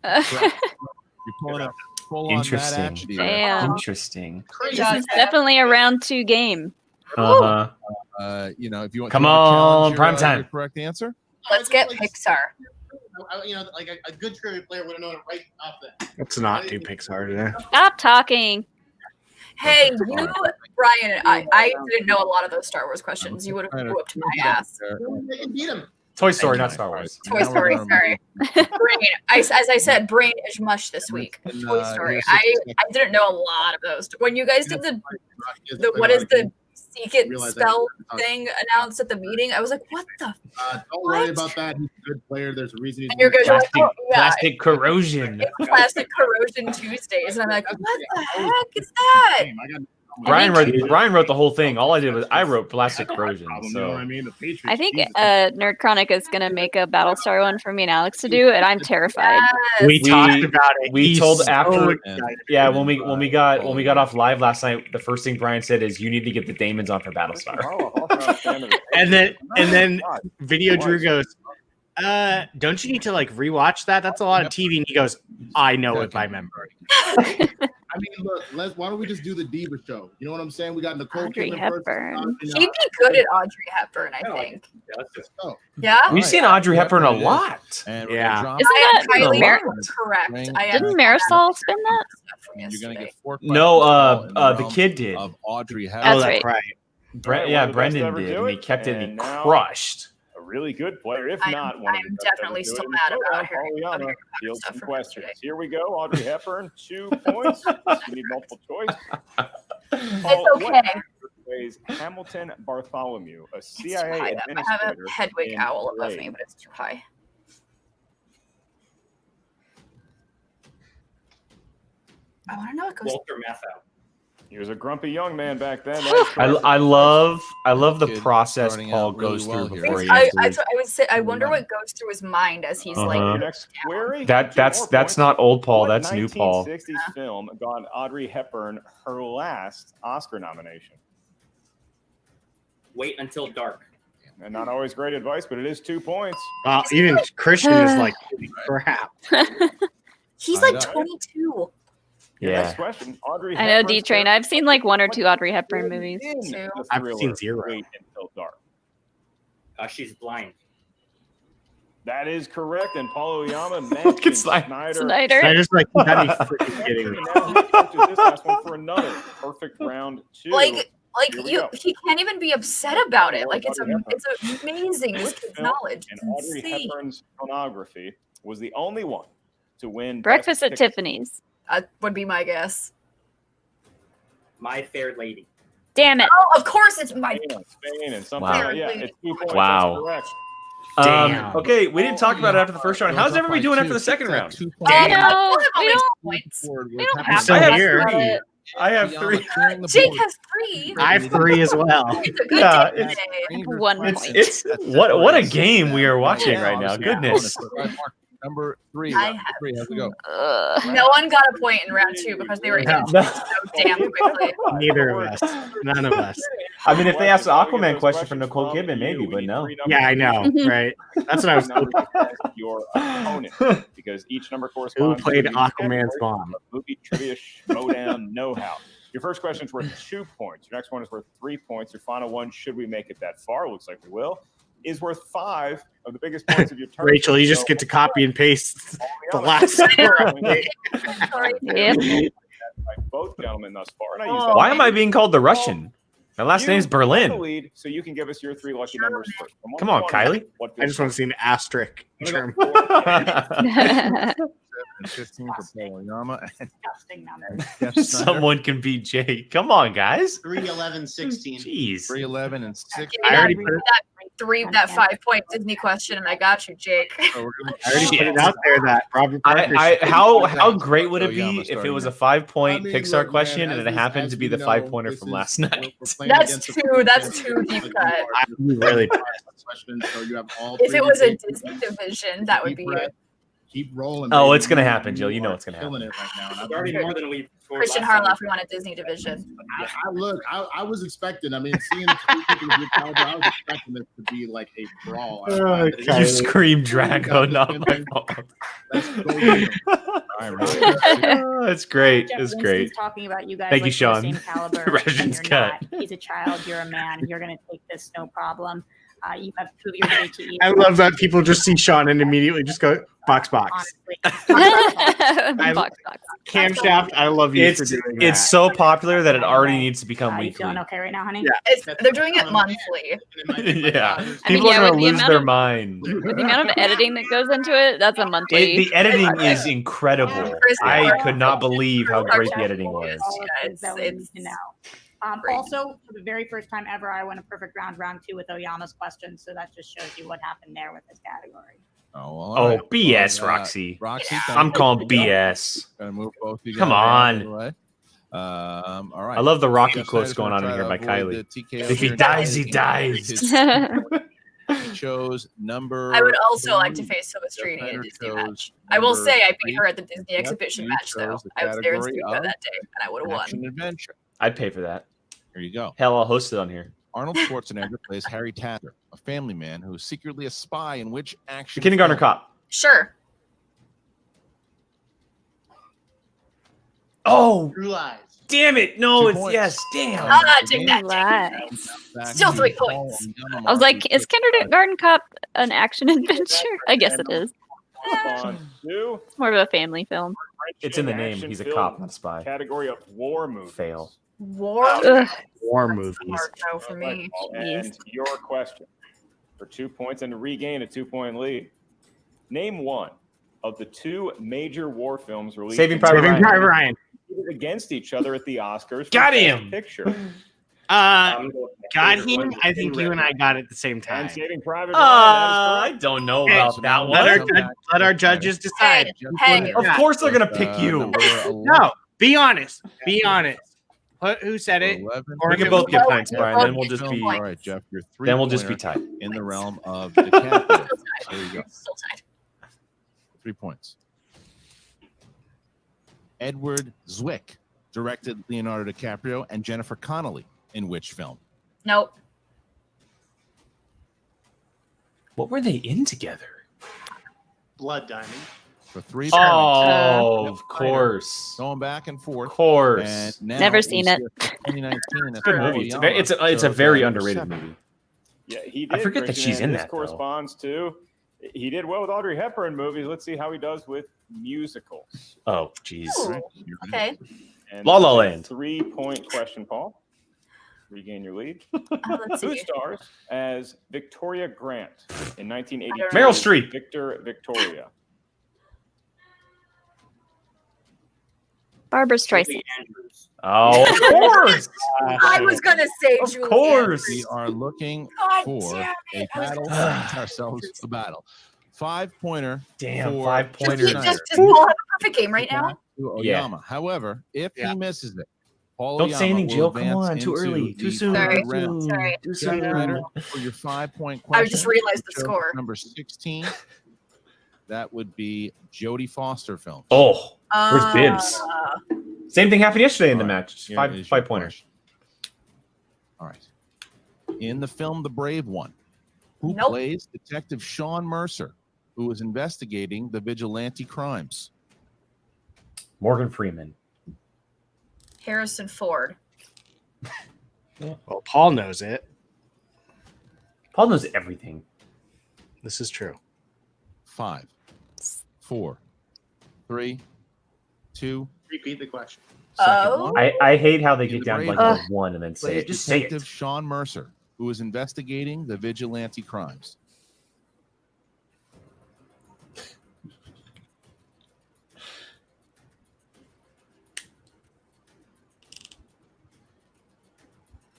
You're pulling up full on that Interesting. action. damn. Interesting. Good This job, is Jeff. definitely a round 2 game. Uh-huh. You know, if you want, Come do you want to on, challenge prime your, time. your correct answer. Let's get Pixar. You know, like a good trivia player would have known it right off that. Let's not do Pixar today. Stop talking. Hey, you, Brian, I didn't know a lot of those Star Wars questions. You would have whooped my ass. They can beat him. Toy Story, not Star Wars. Toy Story, sorry. Brain. As I said, brain is mush this week. Toy Story. I didn't know a lot of those. When you guys did the what is the secret spell thing announced at the meeting, I was like, what the? Don't worry about that. He's a good player. There's a reason he's And you're guys are like, oh, yeah, Plastic corrosion. it's Plastic Corrosion Tuesdays, and I'm like, what the heck is that? Brian wrote the whole thing. All I did was I wrote plastic corrosion. You know what I So mean? The Patriots. I think Jesus. Nerd Chronic is going to make a Battlestar one for me and Alex to do, and I'm terrified. We talked about it. we He's told so after excited. yeah, when we got off live last night, the first thing Brian said is you need to get the Damons on for Battlestar. And then Video Drew goes, don't you need to like rewatch that? That's a lot of TV. And he goes, I know it by memory. I mean, look, why don't we just do the Diva show? You know what I'm saying? We got Nicole Audrey Kidman Hepburn. versus He'd be good at Audrey Hepburn, I think. Oh, Yeah? We've seen Audrey Hepburn a lot. And we're Yeah. gonna drop Isn't I am that highly Mar- correct. I am Didn't Marisol spin that? from and you're gonna yesterday. get 4 No, questions in the realm kid did. of Audrey That's Hepburn. Oh, right. that's right. Brent, One yeah, of the best Brendan ever did, do and he it, kept it and and he now- crushed. A really good player, if I am- not one I of the am best ever definitely to do still it. mad And so about now hearing Oyama about fields stuff some from questions. yesterday. Here we go. Audrey Hepburn, 2 points. You need multiple choice. It's okay. What plays Hamilton Bartholomew, a It's too CIA high up. I have administrator? a Hedwig in owl above Blade? me, but it's too high. I want to know what goes. Walter Matthau. He was a grumpy young man back then. I love the Kid process starting Paul out really goes well through here. before he I answers. would say I wonder what goes through his mind as he's Uh-huh. like. Next query. That's not old Paul. What That's new Paul. 1960s film got Audrey Hepburn her last Oscar nomination? Wait until dark. And not always great advice, but it is 2 points. Even Christian is like, holy crap. He's I like know. 22. Yeah. Next question. Audrey I know Hepburn's D-Train. I've seen like 1 or 2 Audrey Hepburn movies. in Two. the I've thriller seen 0. Wait Until Dark. She's blind. That is correct. And Paul Oyama Look at mentioned Sneider. Sneider. I just like, you gotta be freaking kidding me. And now he coaches this last one for another perfect round 2. Like Here we go. he can't even be upset about it. Like it's amazing. This Which kid's film knowledge. in It's Audrey insane. Hepburn's filmography was the only one to win Breakfast Best at Picture? Tiffany's. Would be my guess. My Fair Lady. Damn it. Oh, of course it's my. Spain and something. Wow. Yeah, it's 2 points. Wow. That's correct. Damn. Okay, we didn't talk about it after the first round. How's everybody doing after the second round? 2 I points. know. We don't. Points. We don't I'm have still to talk here. about it. I have 3. Jake has 3. I have 3 as well. It's a good Yeah, day it's- today. 1 point. It's what a game we are watching right now. Goodness. Number 3. I have Have to go. No one got a point in round 2 because they were No. in so damn quickly. Neither of us. None of us. I mean, if they asked the Aquaman question from Nicole Kidman, maybe, but no. Yeah, I know, right? That's what I was hoping. Your opponent, because each number Who corresponds played to the Aquaman's category mom? of movie trivia showdown know-how. Your first question is worth 2 points. Your next one is worth 3 points. Your final one, should we make it that far, looks like we will, is worth 5 of the biggest points of your turn. Rachel, you just get to copy and paste the last Sorry. Yeah. By both gentlemen thus far. And I use that Why am I being called the Russian? My last You name's have the Berlin. lead, so you can give us your 3 lucky numbers first. From one Come to on, one, Kylie. what I just want to see an asterisk. I'm gonna Term. go 4. 15 for Paul Oyama. Disgusting number. Someone can beat Jake. Come on, guys. 3, 11, 16. Jeez. 3, 11, and 6. I already put it. That 5-point Disney question, and I got you, Jake. So we're gonna I already put it out there that Robert Parker. How great would it be Oyama if it starting was now. a 5-point I mean, Pixar look, man, question and as it this- happened as to be we the know, 5-pointer this from is- last night? we're playing That's against too. a- That's too deep cut. I'm really. Question, so you have all If three it was a of these. Disney division, that would be it. Keep rolling. Oh, baby. it's gonna happen, Jill. You know are it's gonna killing happen. it right now. And It's already more than we scored Christian last time. Harloff, we want a Disney division. I was expecting. I mean, seeing three people of your caliber, I was expecting this to be like a brawl. Okay. You scream Drago, not my fault. Let's go. Oh, it's great. Jeff It's Winston's great. talking about you guys Thank you, like you're the Sean. same caliber, and Regin's you're cut. not. He's a child. You're a man. You're going to take this no problem. You have 2 of your way to eat. I love that people just see Sean and immediately just go box. Honestly, Box, box. Camshaft, I love you for It's doing that. it's so popular that it already needs to become you weekly. feeling okay right now, honey? Yeah. They're doing it monthly. Yeah, I mean, people yeah, are with gonna the lose amount their of- mind. With the amount of editing that goes into it, that's a monthly. The editing is incredible. I could not believe how great the editing was. All of Yeah, those that we it's- need to know. great. Also, for the very first time ever, I won a perfect round 2 with Oyama's question, so that just shows you what happened there with this category. Oh, BS, Roxy. Roxy, I'm calling BS. Gonna move both of you Come guys on. out of the way. All right. I love the Rocky Jeff quotes Snyder's going on gonna in here try by to avoid Kylie. the TKO If he here. dies, he dies. He chose number. I would also like to 3. face Silvestrini in a Snyder Disney chose match. I will number say I beat 3. her at the Disney Yep, exhibition you match, though. chose the I was there in category studio of that day, and I would have Action won. adventure. I'd pay for that. Here you go. Hell, I'll host it on here. Arnold Schwarzenegger plays Harry Tatter, a family man who is secretly a spy in which The action Kindergarten film? Cop. Sure. Oh, True Lies. damn it! No, 2 it's points. yes. Damn. Ah, take that. Lies. Still 3 points. I was like, is Kindergarten Cop an action adventure? I guess it is. On to It's more of a family film. It's in the name. action He's a film cop, not a spy. Category of war movies. Fail. War. Ugh. War That's movies. a hard no for me. And your question for 2 points and to regain a 2-point lead. Name one of the 2 major war films released Saving in Private Saving Ryan. Private Ryan. competed against each other at the Oscars. for Got Best him. Picture. Got him. I think you and I got it at the same time. And Saving Private Ryan. that I is correct. don't know Hey, about that Let our one. judges decide. Hey, Of course they're gonna pick you. No, be honest. Be honest. put who said it. 11. Or We if can it both was- get points, both Brian. Then get we'll just be. All right, Jeff, you're three. Then we'll just be tied. in the realm of DiCaprio. There you go. Still tied. 3 points. Edward Zwick directed Leonardo DiCaprio and Jennifer Connelly in which film? Nope. What were they in together? Blood Diamond. For 3 Oh, points. of course. Going back and Of forth. course. And now Never we seen see it. for 2019. It's a good movie. Oyama. It's a So, very number underrated 7. movie. Yeah, he I did. forget that Christian, she's and in this that, though. corresponds to. He did well with Audrey Hepburn movies. Let's see how he does with musicals. Oh, jeez. Ooh, okay. And La La this is a Land. 3-point question, Paul. Regain your lead. Let's Who see. stars as Victoria Grant in 1982? Meryl Streep. Victor Victoria. Barbara Streisand. Julie Andrews. Oh, of course. I was gonna say Of Julie course. We are looking God for damn a it. I was battle. gonna Ourselves a battle. 5-pointer. Damn, for 5 Does pointers. does Paul have a perfect game right now? to Yeah. Oyama. However, if Yeah. he misses it, Paul Don't say Oyama anything, will Jill. Come advance on, too into early, too the soon. Sorry. third round. Sorry. Too Jeff soon. Sneider, for your 5-point question. I just realized the you chose score. Number 16. That would be Jodie Foster film. Oh, where's Bibbs? Uh, Same thing happened yesterday in the All right, match. here Five is your 5 pointers. question. All right. In the film The Brave One, who Nope. plays Detective Sean Mercer, who is investigating the vigilante crimes? Morgan Freeman. Harrison Ford. Well, Paul knows it. Paul knows everything. This is true. 5, 4, 3, 2. Repeat the question. Second one. I hate how they In get the down to Brave like One, one and then say plays it. Just say Detective it. Sean Mercer, who is investigating the vigilante crimes.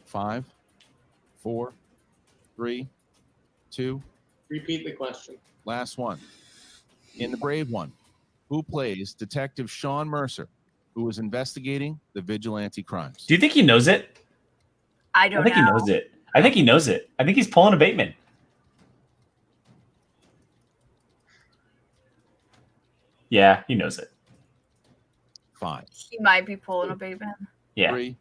Five, 4, 3, 2. Repeat the question. Last one. In The Brave One, who plays Detective Sean Mercer, who is investigating the vigilante crimes? Do you think he knows it? I don't I think know. he knows it. I think he knows it. I think he's pulling a Bateman. Yeah, he knows it. 5, He might be pulling a Bateman. Yeah. 3,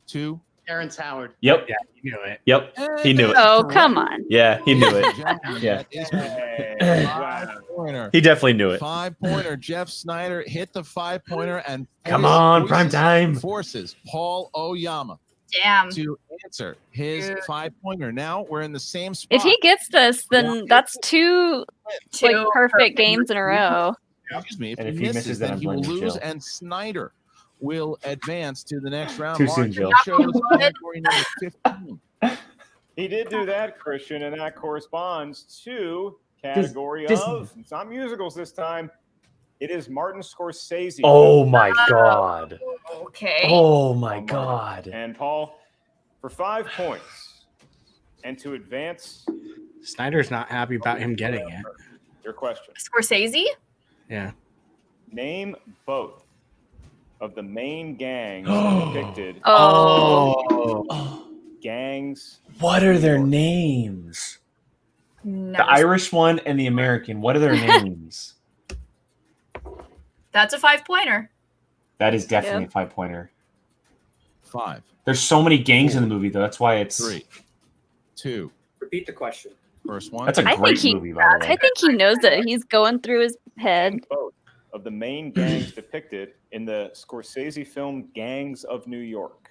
2. Terrence Howard. Yep. Yeah, you knew it. Yep. He knew it. Oh, come on. Yeah, he knew it. Yeah. Hey, wow. 5-pointer. He definitely knew it. 5-pointer. Jeff Sneider hit the 5-pointer and Come on, prime time. forces Paul Oyama Damn. to answer his Dude. 5-pointer. Now we're in the same spot. If he gets this, then that's two like Two perfect games in a row. Excuse me. If, And he, if he misses, misses, then then I'm he will blaming lose, Jill. and Sneider will advance to the next round. Too Mark soon, Jill. shows category number 15. He did do that, Christian, and that corresponds to category Dis- of. It's not musicals this time. It is Martin Scorsese. Oh my god. Okay. Oh my god. And Paul, for 5 points, and to advance, Snyder's not happy about him getting it. your question. Scorsese? Yeah. Name both of the main gangs depicted. Oh. Gangs. What are their names? Never The Irish one and the American. What are their names? That's a 5-pointer. That is definitely a 5-pointer. 5, There's so many gangs in the movie, though. That's why it's. 3, 2. Repeat the question. First one. That's a I great think he- movie, by the way. I think he knows it. He's going through his head. Name both of the main gangs depicted in the Scorsese film Gangs of New York.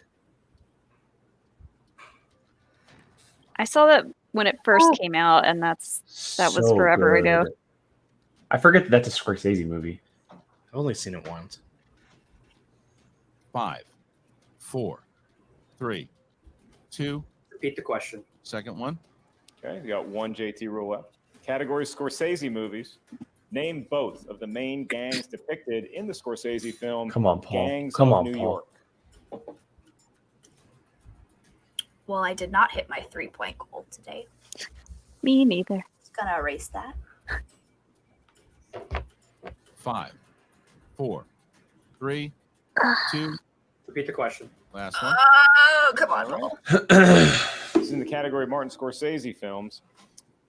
I saw that when it first came out, and that was So forever good. ago. I forget that that's a Scorsese movie. I've only seen it once. 5, 4, 3, 2. Repeat the question. Second one. Okay, you got one JT rule left. Category Scorsese movies. Name both of the main gangs depicted in the Scorsese film Come on, Paul. Gangs Come of on, New Paul. York. Well, I did not hit my 3-point goal today. Me neither. Just gonna erase that. 5, 4, 3, 2. Repeat the question. Last one. Oh, come on, Paul. This is in the category of Martin Scorsese films.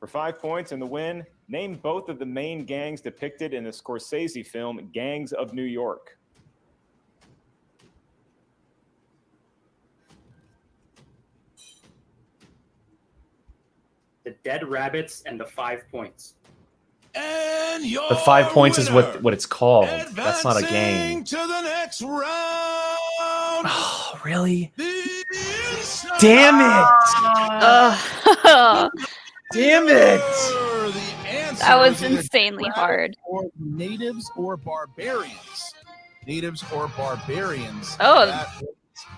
For 5 points and the win, name both of the main gangs depicted in the Scorsese film Gangs of New York. The Dead Rabbits and the 5 points. And The 5 points is what it's called. That's not a gang. To the next round. Oh, really? Damn it! Damn it! That was insanely hard. Or natives or barbarians. Natives or barbarians. Oh,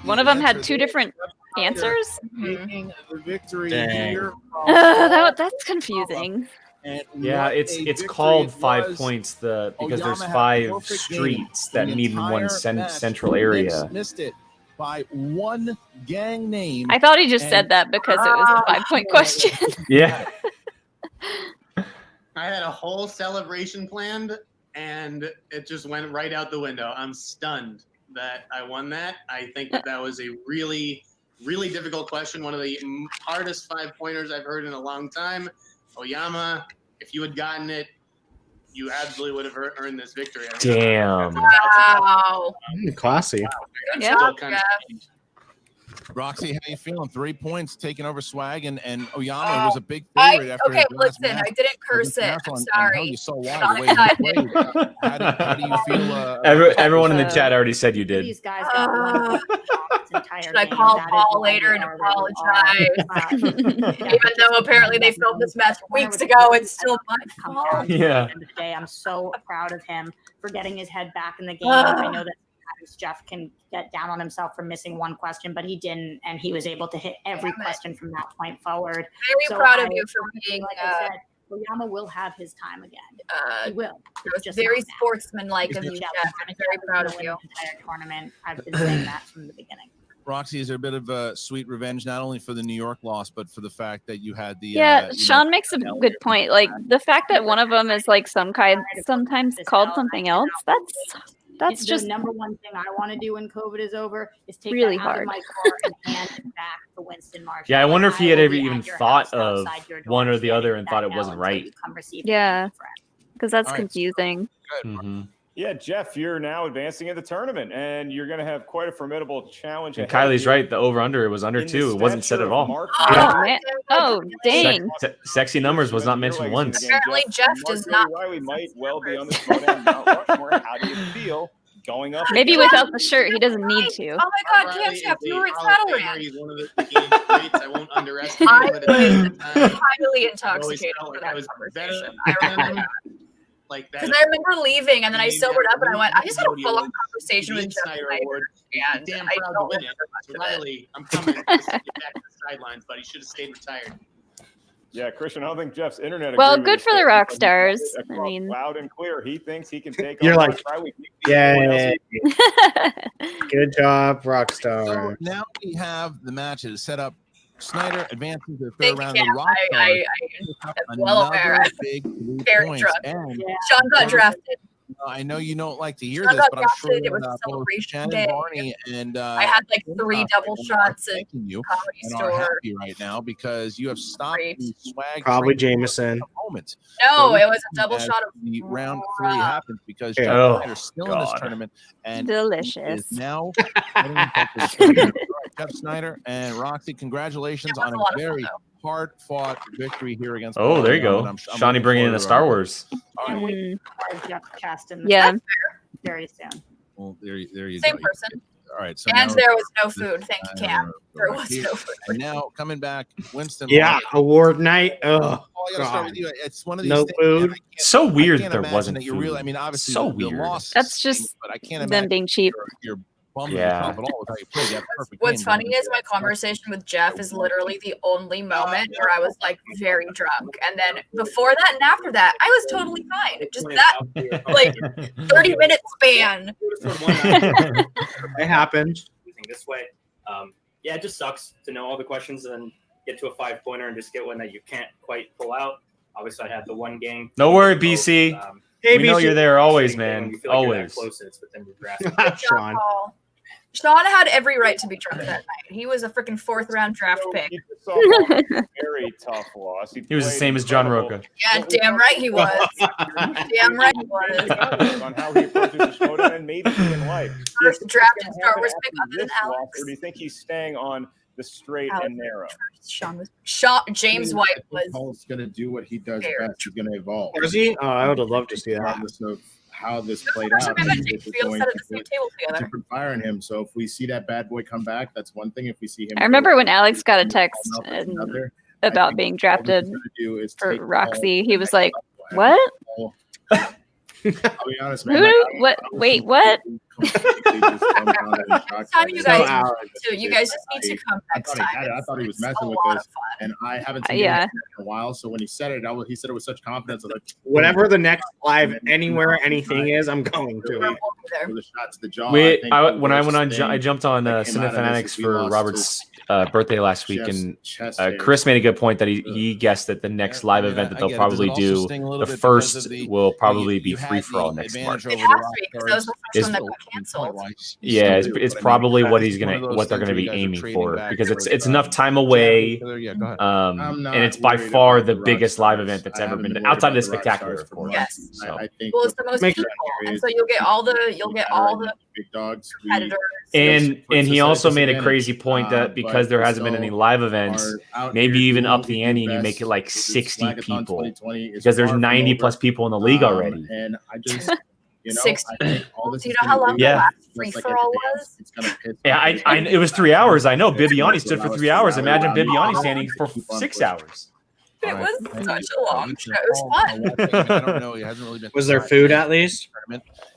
one of them had two different answers? Taking the victory Dang. here. That's confusing. And Yeah, what it's a victory called it 5 was. points because there's Oyama had 5 perfect streets game that the meet in one entire match. central area. Missed it by one gang name. I thought he just said that because it was a 5-point question. Yeah. I had a whole celebration planned, and it just went right out the window. I'm stunned that I won that. I think that was a really, really difficult question. One of the hardest 5-pointers I've heard in a long time. Oyama, if you had gotten it, you absolutely would have earned this victory. Damn. Wow. Classy. Good Yeah. job, Jeff. Roxy, how you feeling? 3 points taking over Swag, and Oyama was a big favorite after Okay, his last listen, match. I didn't curse it. I'm sorry. You saw why Not the way he excited. played. How do you feel? Everyone in the chat already said you did. These guys got Should I call Paul later and apologize? Even though apparently they filmed this match weeks ago, it's still my fault. Yeah. At the end of the day, I'm so proud of him for getting his head back in the game. I know that sometimes Jeff can get down on himself for missing one question, but he didn't, and he was able to hit every question from that point forward. Very proud of you for being. Like I said, Oyama will have his time again. He will. It was Just very not now. sportsmanlike of you, Jeff. I'm very proud of you. Entire tournament. I've been saying that from the beginning. Roxy, is there a bit of a sweet revenge, not only for the New York loss, but for the fact that you had the Yeah, Sean makes a good point. Like the fact that one of them is like sometimes called something else. That's It's just the number one thing I want to do when COVID is over is take really that out hard. of my car and hand it back to Winston Marshall. Yeah, I wonder if he had will ever be even at your thought house of outside your door one or the standing other with and that thought it L wasn't until right. you come receive yeah, it. because that's All right. confusing. Mm-hmm. Yeah, Jeff, you're now advancing in the tournament, and you're going to have quite a formidable challenge. And ahead Kylie's here. right. The over/under was under In the 2. It wasn't said stature at of all. Mark Oh, Riley, man. Oh, dang. Sexy numbers was not Your mentioned legacy once. in the game, Apparently Jeff does Mark not. Riley might well be on the Throwdown Mount Rushmore. How do you feel going up? Maybe against- without the shirt, he doesn't need to. Oh my God, Riley Cam is Jeff, a you were in Hall of Saddle Famer. Rant. He's one of the game's greats. I won't underestimate I him, but at the same time, highly I always intoxicated felt for like that I was better conversation. I remember than him. that. Like that. Because I remember leaving and then I Maybe sobered that up and I went, I just had a Cody full-on Award, conversation the with Jeff Sneider Sneider, Award. and Damn I proud to don't win it. remember much So of it. Riley, I'm coming to get back to the sidelines, but he should have stayed retired. Yeah, Christian, I don't think Jeff's internet. Well, agreement good is for the good. rock He stars. said I across mean- loud and clear, he thinks he can take You're on like, Mark Riley. Yay. Good job, So Rockstar. now we have the matches set up. Sneider advances to the third Thank you, round. Cam. The Rock I am well aware. another I'm big 3 very points. drunk. And Sean got drafted. I know you don't like to hear Sean this, got but I'm sure drafted. It was that a both celebration Shannon day. Barney and I had like 3 double shots at thanking you Comedy and are Store. happy right now because you have stopped the swag. Probably train Jameson. for a moment. No, So it was a double as shot of the round 3 happens because Yeah. Jeff Oh, Sneider's still in this God. tournament and Delicious. is now getting in touch with the tournament. All right, Jeff Sneider and Roxy, congratulations It was on a a lot of fun, very though. hard-fought victory here against. Oh, there you Oyama, go. and I'm Shawnee looking bringing in forward a to Star Wars. All right. Mm, Jeff cast in the yeah. very soon. Well, there you Same go. person. All right. So And now- there was no food. Thank you, Cam. There was Here. no food. And now coming back, Winston. Yeah, Lawler. award night. Oh, Paul, I gotta start God. with you. It's one of these No things, food. man, I can't- So weird I can't there imagine wasn't that you're food. really. I mean, obviously, So the weird. loss That's stinks, just but I can't them imagine being cheap. you're bumming Yeah. yourself at all with how you played. You had a perfect What's game, funny but- is my conversation with Jeff is literally the only moment where I was like very drunk. And then before that and after that, I was totally fine. Just that like 30-minute span. It happened. This way, yeah, it just sucks to know all the questions and then get to a 5-pointer and just get one that you can't quite pull out. Obviously, I had the one game. No worry, BC. Hey, We know BC. you're there always, When man. you feel like you're that Always. close, it's within your grasp. Good job, Sean. Paul. Sean had every right to be drunk that night. He was a freaking 4th round draft pick. He just saw a very tough loss. He was the same as John Roca. Yeah, damn right he was. Damn right he was. On how he approaches the showdown and maybe even life. First drafted Star Wars pick other than Alex. Or do you think he's staying on the straight and narrow? James White was. Paul's going to do what he does best. He's going to evolve. Was he? Oh, I would have loved to see that. Regardless of how this played out, different fire in him. So if we see that bad boy come back, that's one thing. If we see him, I remember when Alex got a text about being drafted for Roxy. He was like, "What? I'll be honest, man. Who? What? Wait, what?" You guys just need to come next time. I thought he was messing with us, and I haven't seen him in a while. So when he said it, he said it with such confidence. Like, whatever the next live anywhere anything is, I'm going to it. The shots to the jaw. When I went on, I jumped on Cine Fanatics for Robert's birthday last week, and Chris made a good point that he guessed that the next live event that they'll probably do, the first will probably be free for all next March. It has to be because that was the first one that got canceled. Yeah, it's probably what they're gonna be aiming for, because it's enough time away, and it's by far the biggest live event that's ever been outside of the spectacular, of course. Yes. So. Well, it's the most people, and so you'll get all the big dogs, competitors. And he also made a crazy point that because there hasn't been any live events, maybe even up the ante and you make it like 60 people, because there's 90 plus people in the league already. And I just. 60. Do you know how long the last free for all was? Yeah, it was 3 hours. I know Bibiani stood for 3 hours. Imagine Bibiani standing for 6 hours. It was such a long show. It was fun. I don't know. It hasn't really been. Was there food at least?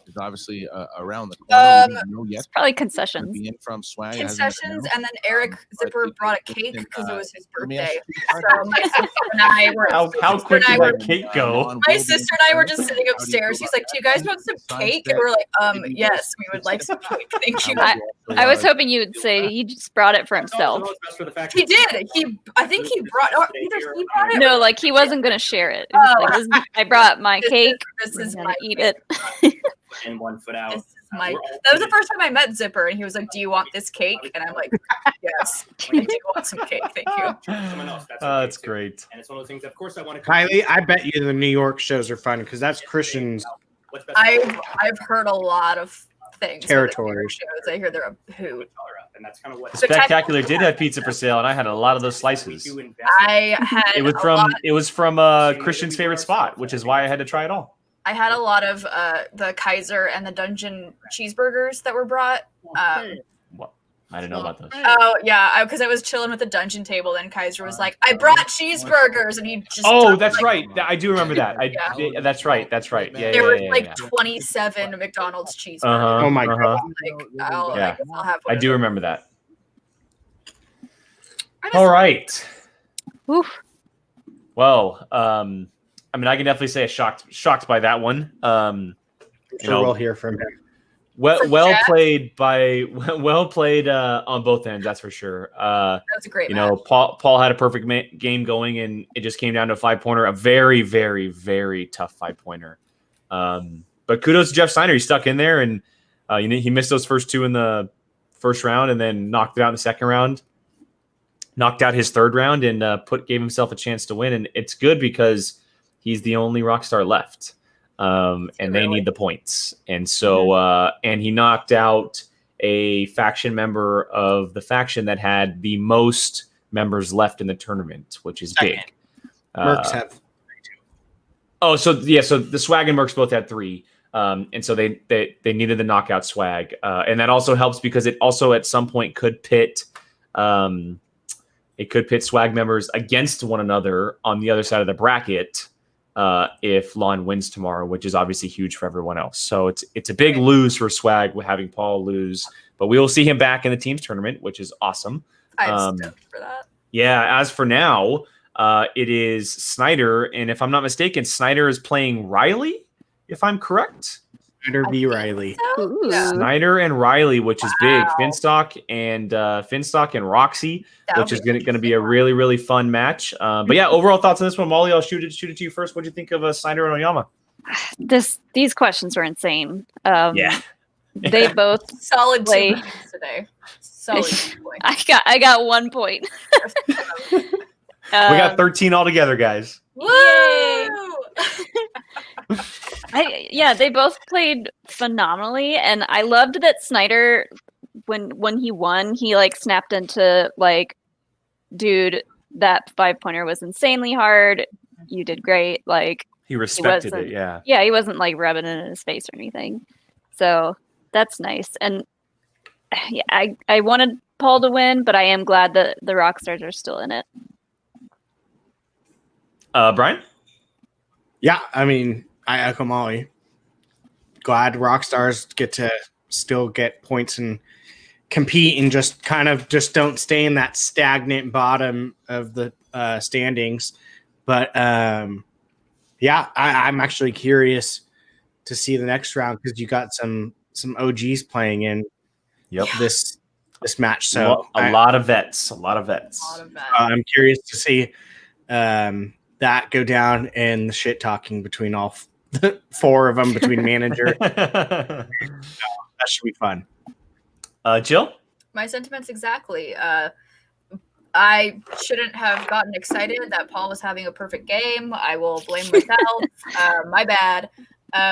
Is obviously around the corner. We don't know yet. It's probably concessions. Being from Swag, concessions, and then Eric Zipper brought a cake because it was his birthday. So my sister and I were. How quick did that cake go? My sister and I were just sitting upstairs. He's like, "Do you guys want some cake?" And we're like, yes, we would like some cake. Thank you." I was hoping you would say he just brought it for himself. He did. I think he brought. Either he brought it. No, like he wasn't gonna share it. It was like, I brought my cake. This is I'm my gonna eat it. And 1 foot out. That was the first time I met Zipper, and he was like, "Do you want this cake?" And I'm like, "Yes, I do want some cake, thank you." That's great. And it's one of those things. Of course, I want to. Kylie, I bet you the New York shows are fun because that's Christian's. I've heard a lot of things. Territory shows. I hear they're a hoot. And that's kind of what the Spectacular did have pizza for sale, and I had a lot of those slices. It was from Christian's favorite spot, which is why I had to try it all. I had a lot of the Kaiser and the Dungeon cheeseburgers that were brought. What? I didn't know about those. Oh yeah, because I was chilling with the Dungeon table, and Kaiser was like, "I brought cheeseburgers," and he just. Oh, that's right. I do remember that. That's right. That's right. Yeah. There were like 27 McDonald's cheeseburgers. Oh my god. I'll have. I do remember that. All right. Oof. Well, I mean, I can definitely say shocked by that one. We'll hear from him. Well played on both ends, that's for sure. That was a great match. Paul had a perfect game going, and it just came down to a 5-pointer, a very, very, very tough 5-pointer. But kudos to Jeff Sneider. He stuck in there, and he missed those first two in the first round, and then knocked it out in the second round. Knocked out his third round, and gave himself a chance to win. And it's good because he's the only Rockstar left, and they need the points. And so, and he knocked out a faction member of the faction that had the most members left in the tournament, which is big. Mercs have 3 too. Oh, so the Swag and Mercs both had 3. And so they needed the knockout Swag. And that also helps because it also at some point could pit Swag members against one another on the other side of the bracket. If Lon wins tomorrow, which is obviously huge for everyone else. So it's a big lose for Swag with having Paul lose, but we will see him back in the teams tournament, which is awesome. I'm stoked for that. Yeah. As for now, it is Sneider, and if I'm not mistaken, Sneider is playing Riley, if I'm correct. Sneider v. Riley. So? Yeah. Sneider and Riley, which is big. Finstock and Roxy, which is going to be a really, really fun match. But yeah, overall thoughts on this one, Molly. I'll shoot it to you first. What do you think of Sneider and Oyama? These questions are insane. Yeah. They both solid play. 2 points today. Solid 2 points. I got 1 point. We got 13 altogether, guys. Woo! They both played phenomenally, and I loved that Sneider, when he won, he like snapped into like, dude, that 5-pointer was insanely hard. You did great. Like He respected it, yeah. Yeah, he wasn't like rubbing it in his face or anything. So that's nice. And yeah, I wanted Paul to win, but I am glad that the Rockstars are still in it. Brian? Yeah, I mean, I echo Molly. Glad Rockstars get to still get points and compete and just don't stay in that stagnant bottom of the standings. But yeah, I'm actually curious to see the next round because you got some OGs playing in this match. So a lot of vets. I'm curious to see that go down and the shit talking between all 4 of them, between manager. That should be fun. Jill? My sentiments exactly. I shouldn't have gotten excited that Paul was having a perfect game. I will blame myself. My bad.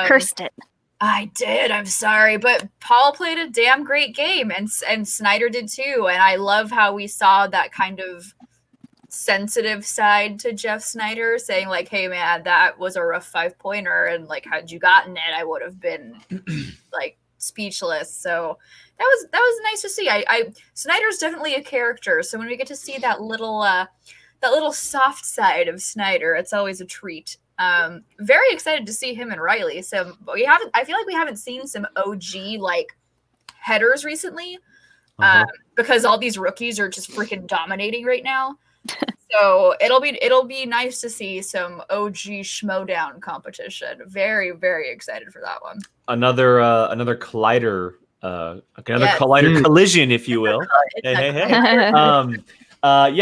Cursed it. I did. I'm sorry, but Paul played a damn great game, and Sneider did too. And I love how we saw that kind of sensitive side to Jeff Sneider, saying like, "Hey, man, that was a rough 5-pointer, and like, had you gotten it, I would have been like speechless." So that was nice to see. Sneider's definitely a character, so when we get to see that little soft side of Sneider, it's always a treat. Very excited to see him and Riley. So I feel like we haven't seen some OG like headers recently, because all these rookies are just freaking dominating right now. So it'll be nice to see some OG schmodown competition. Very, very excited for that one. Another collider, collider collision, if you will. Hey.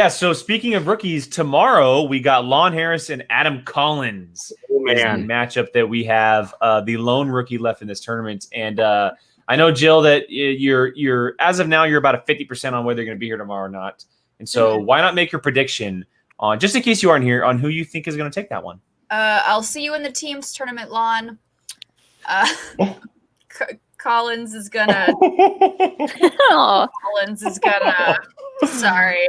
So speaking of rookies, tomorrow we got Lon Harris and Adam Collins. Is the matchup that we have, the lone rookie left in this tournament. And I know, Jill, that you're as of now you're about a 50% on whether you're going to be here tomorrow or not. And so why not make your prediction on, just in case you aren't here, on who you think is going to take that one? I'll see you in the teams tournament, Lon. Collins is gonna. Sorry,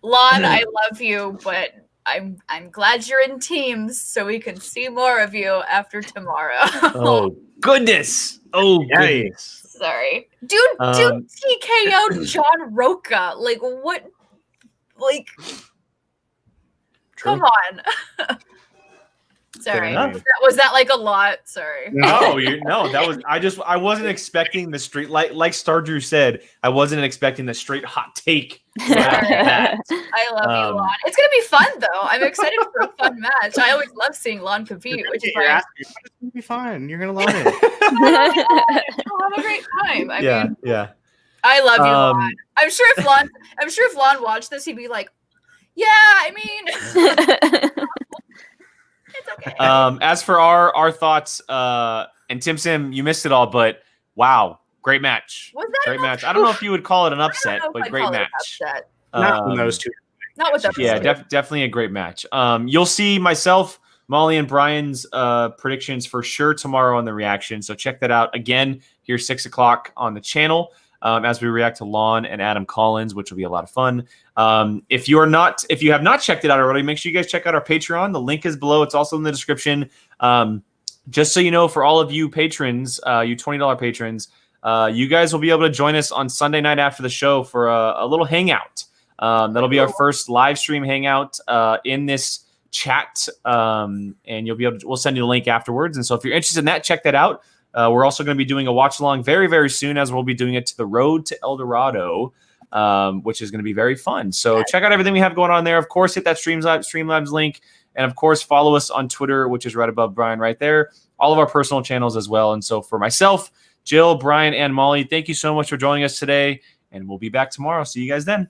Lon, I love you, but I'm glad you're in teams so we can see more of you after tomorrow. Oh goodness! Sorry, dude. TKO'd John Roca. Like what? Like, come on. Sorry, was that like a lot? Sorry. No, that was I wasn't expecting the straight like Stardrew said. I wasn't expecting the straight hot take. I love you, Lon. It's gonna be fun though. I'm excited for a fun match. I always love seeing Lon compete, which is fine. It's gonna be fun. You're gonna love it. We'll have a great time. I mean, I love you, Lon. I'm sure if Lon watched this, he'd be like, "Yeah, I mean." It's okay. As for our thoughts, and Tim Sim, you missed it all, but wow, great match. Was that great match? I don't know if you would call it an upset, but great match. Not with those two. Not with those. Yeah, definitely a great match. You'll see myself, Molly, and Brian's predictions for sure tomorrow on the reaction. So check that out again here 6:00 on the channel. As we react to Lon and Adam Collins, which will be a lot of fun. If you have not checked it out already, make sure you guys check out our Patreon. The link is below. It's also in the description. Just so you know, for all of you patrons, you $20 patrons, you guys will be able to join us on Sunday night after the show for a little hangout. That'll be our first live stream hangout in this chat, and we'll send you the link afterwards. And so if you're interested in that, check that out. We're also going to be doing a watch along very, very soon, as we'll be doing it to the Road to El Dorado, which is going to be very fun. So check out everything we have going on there. Of course, hit that Streamlabs link. And of course, follow us on Twitter, which is right above Brian right there. All of our personal channels as well. And so for myself, Jill, Brian, and Molly, thank you so much for joining us today. And we'll be back tomorrow. See you guys then.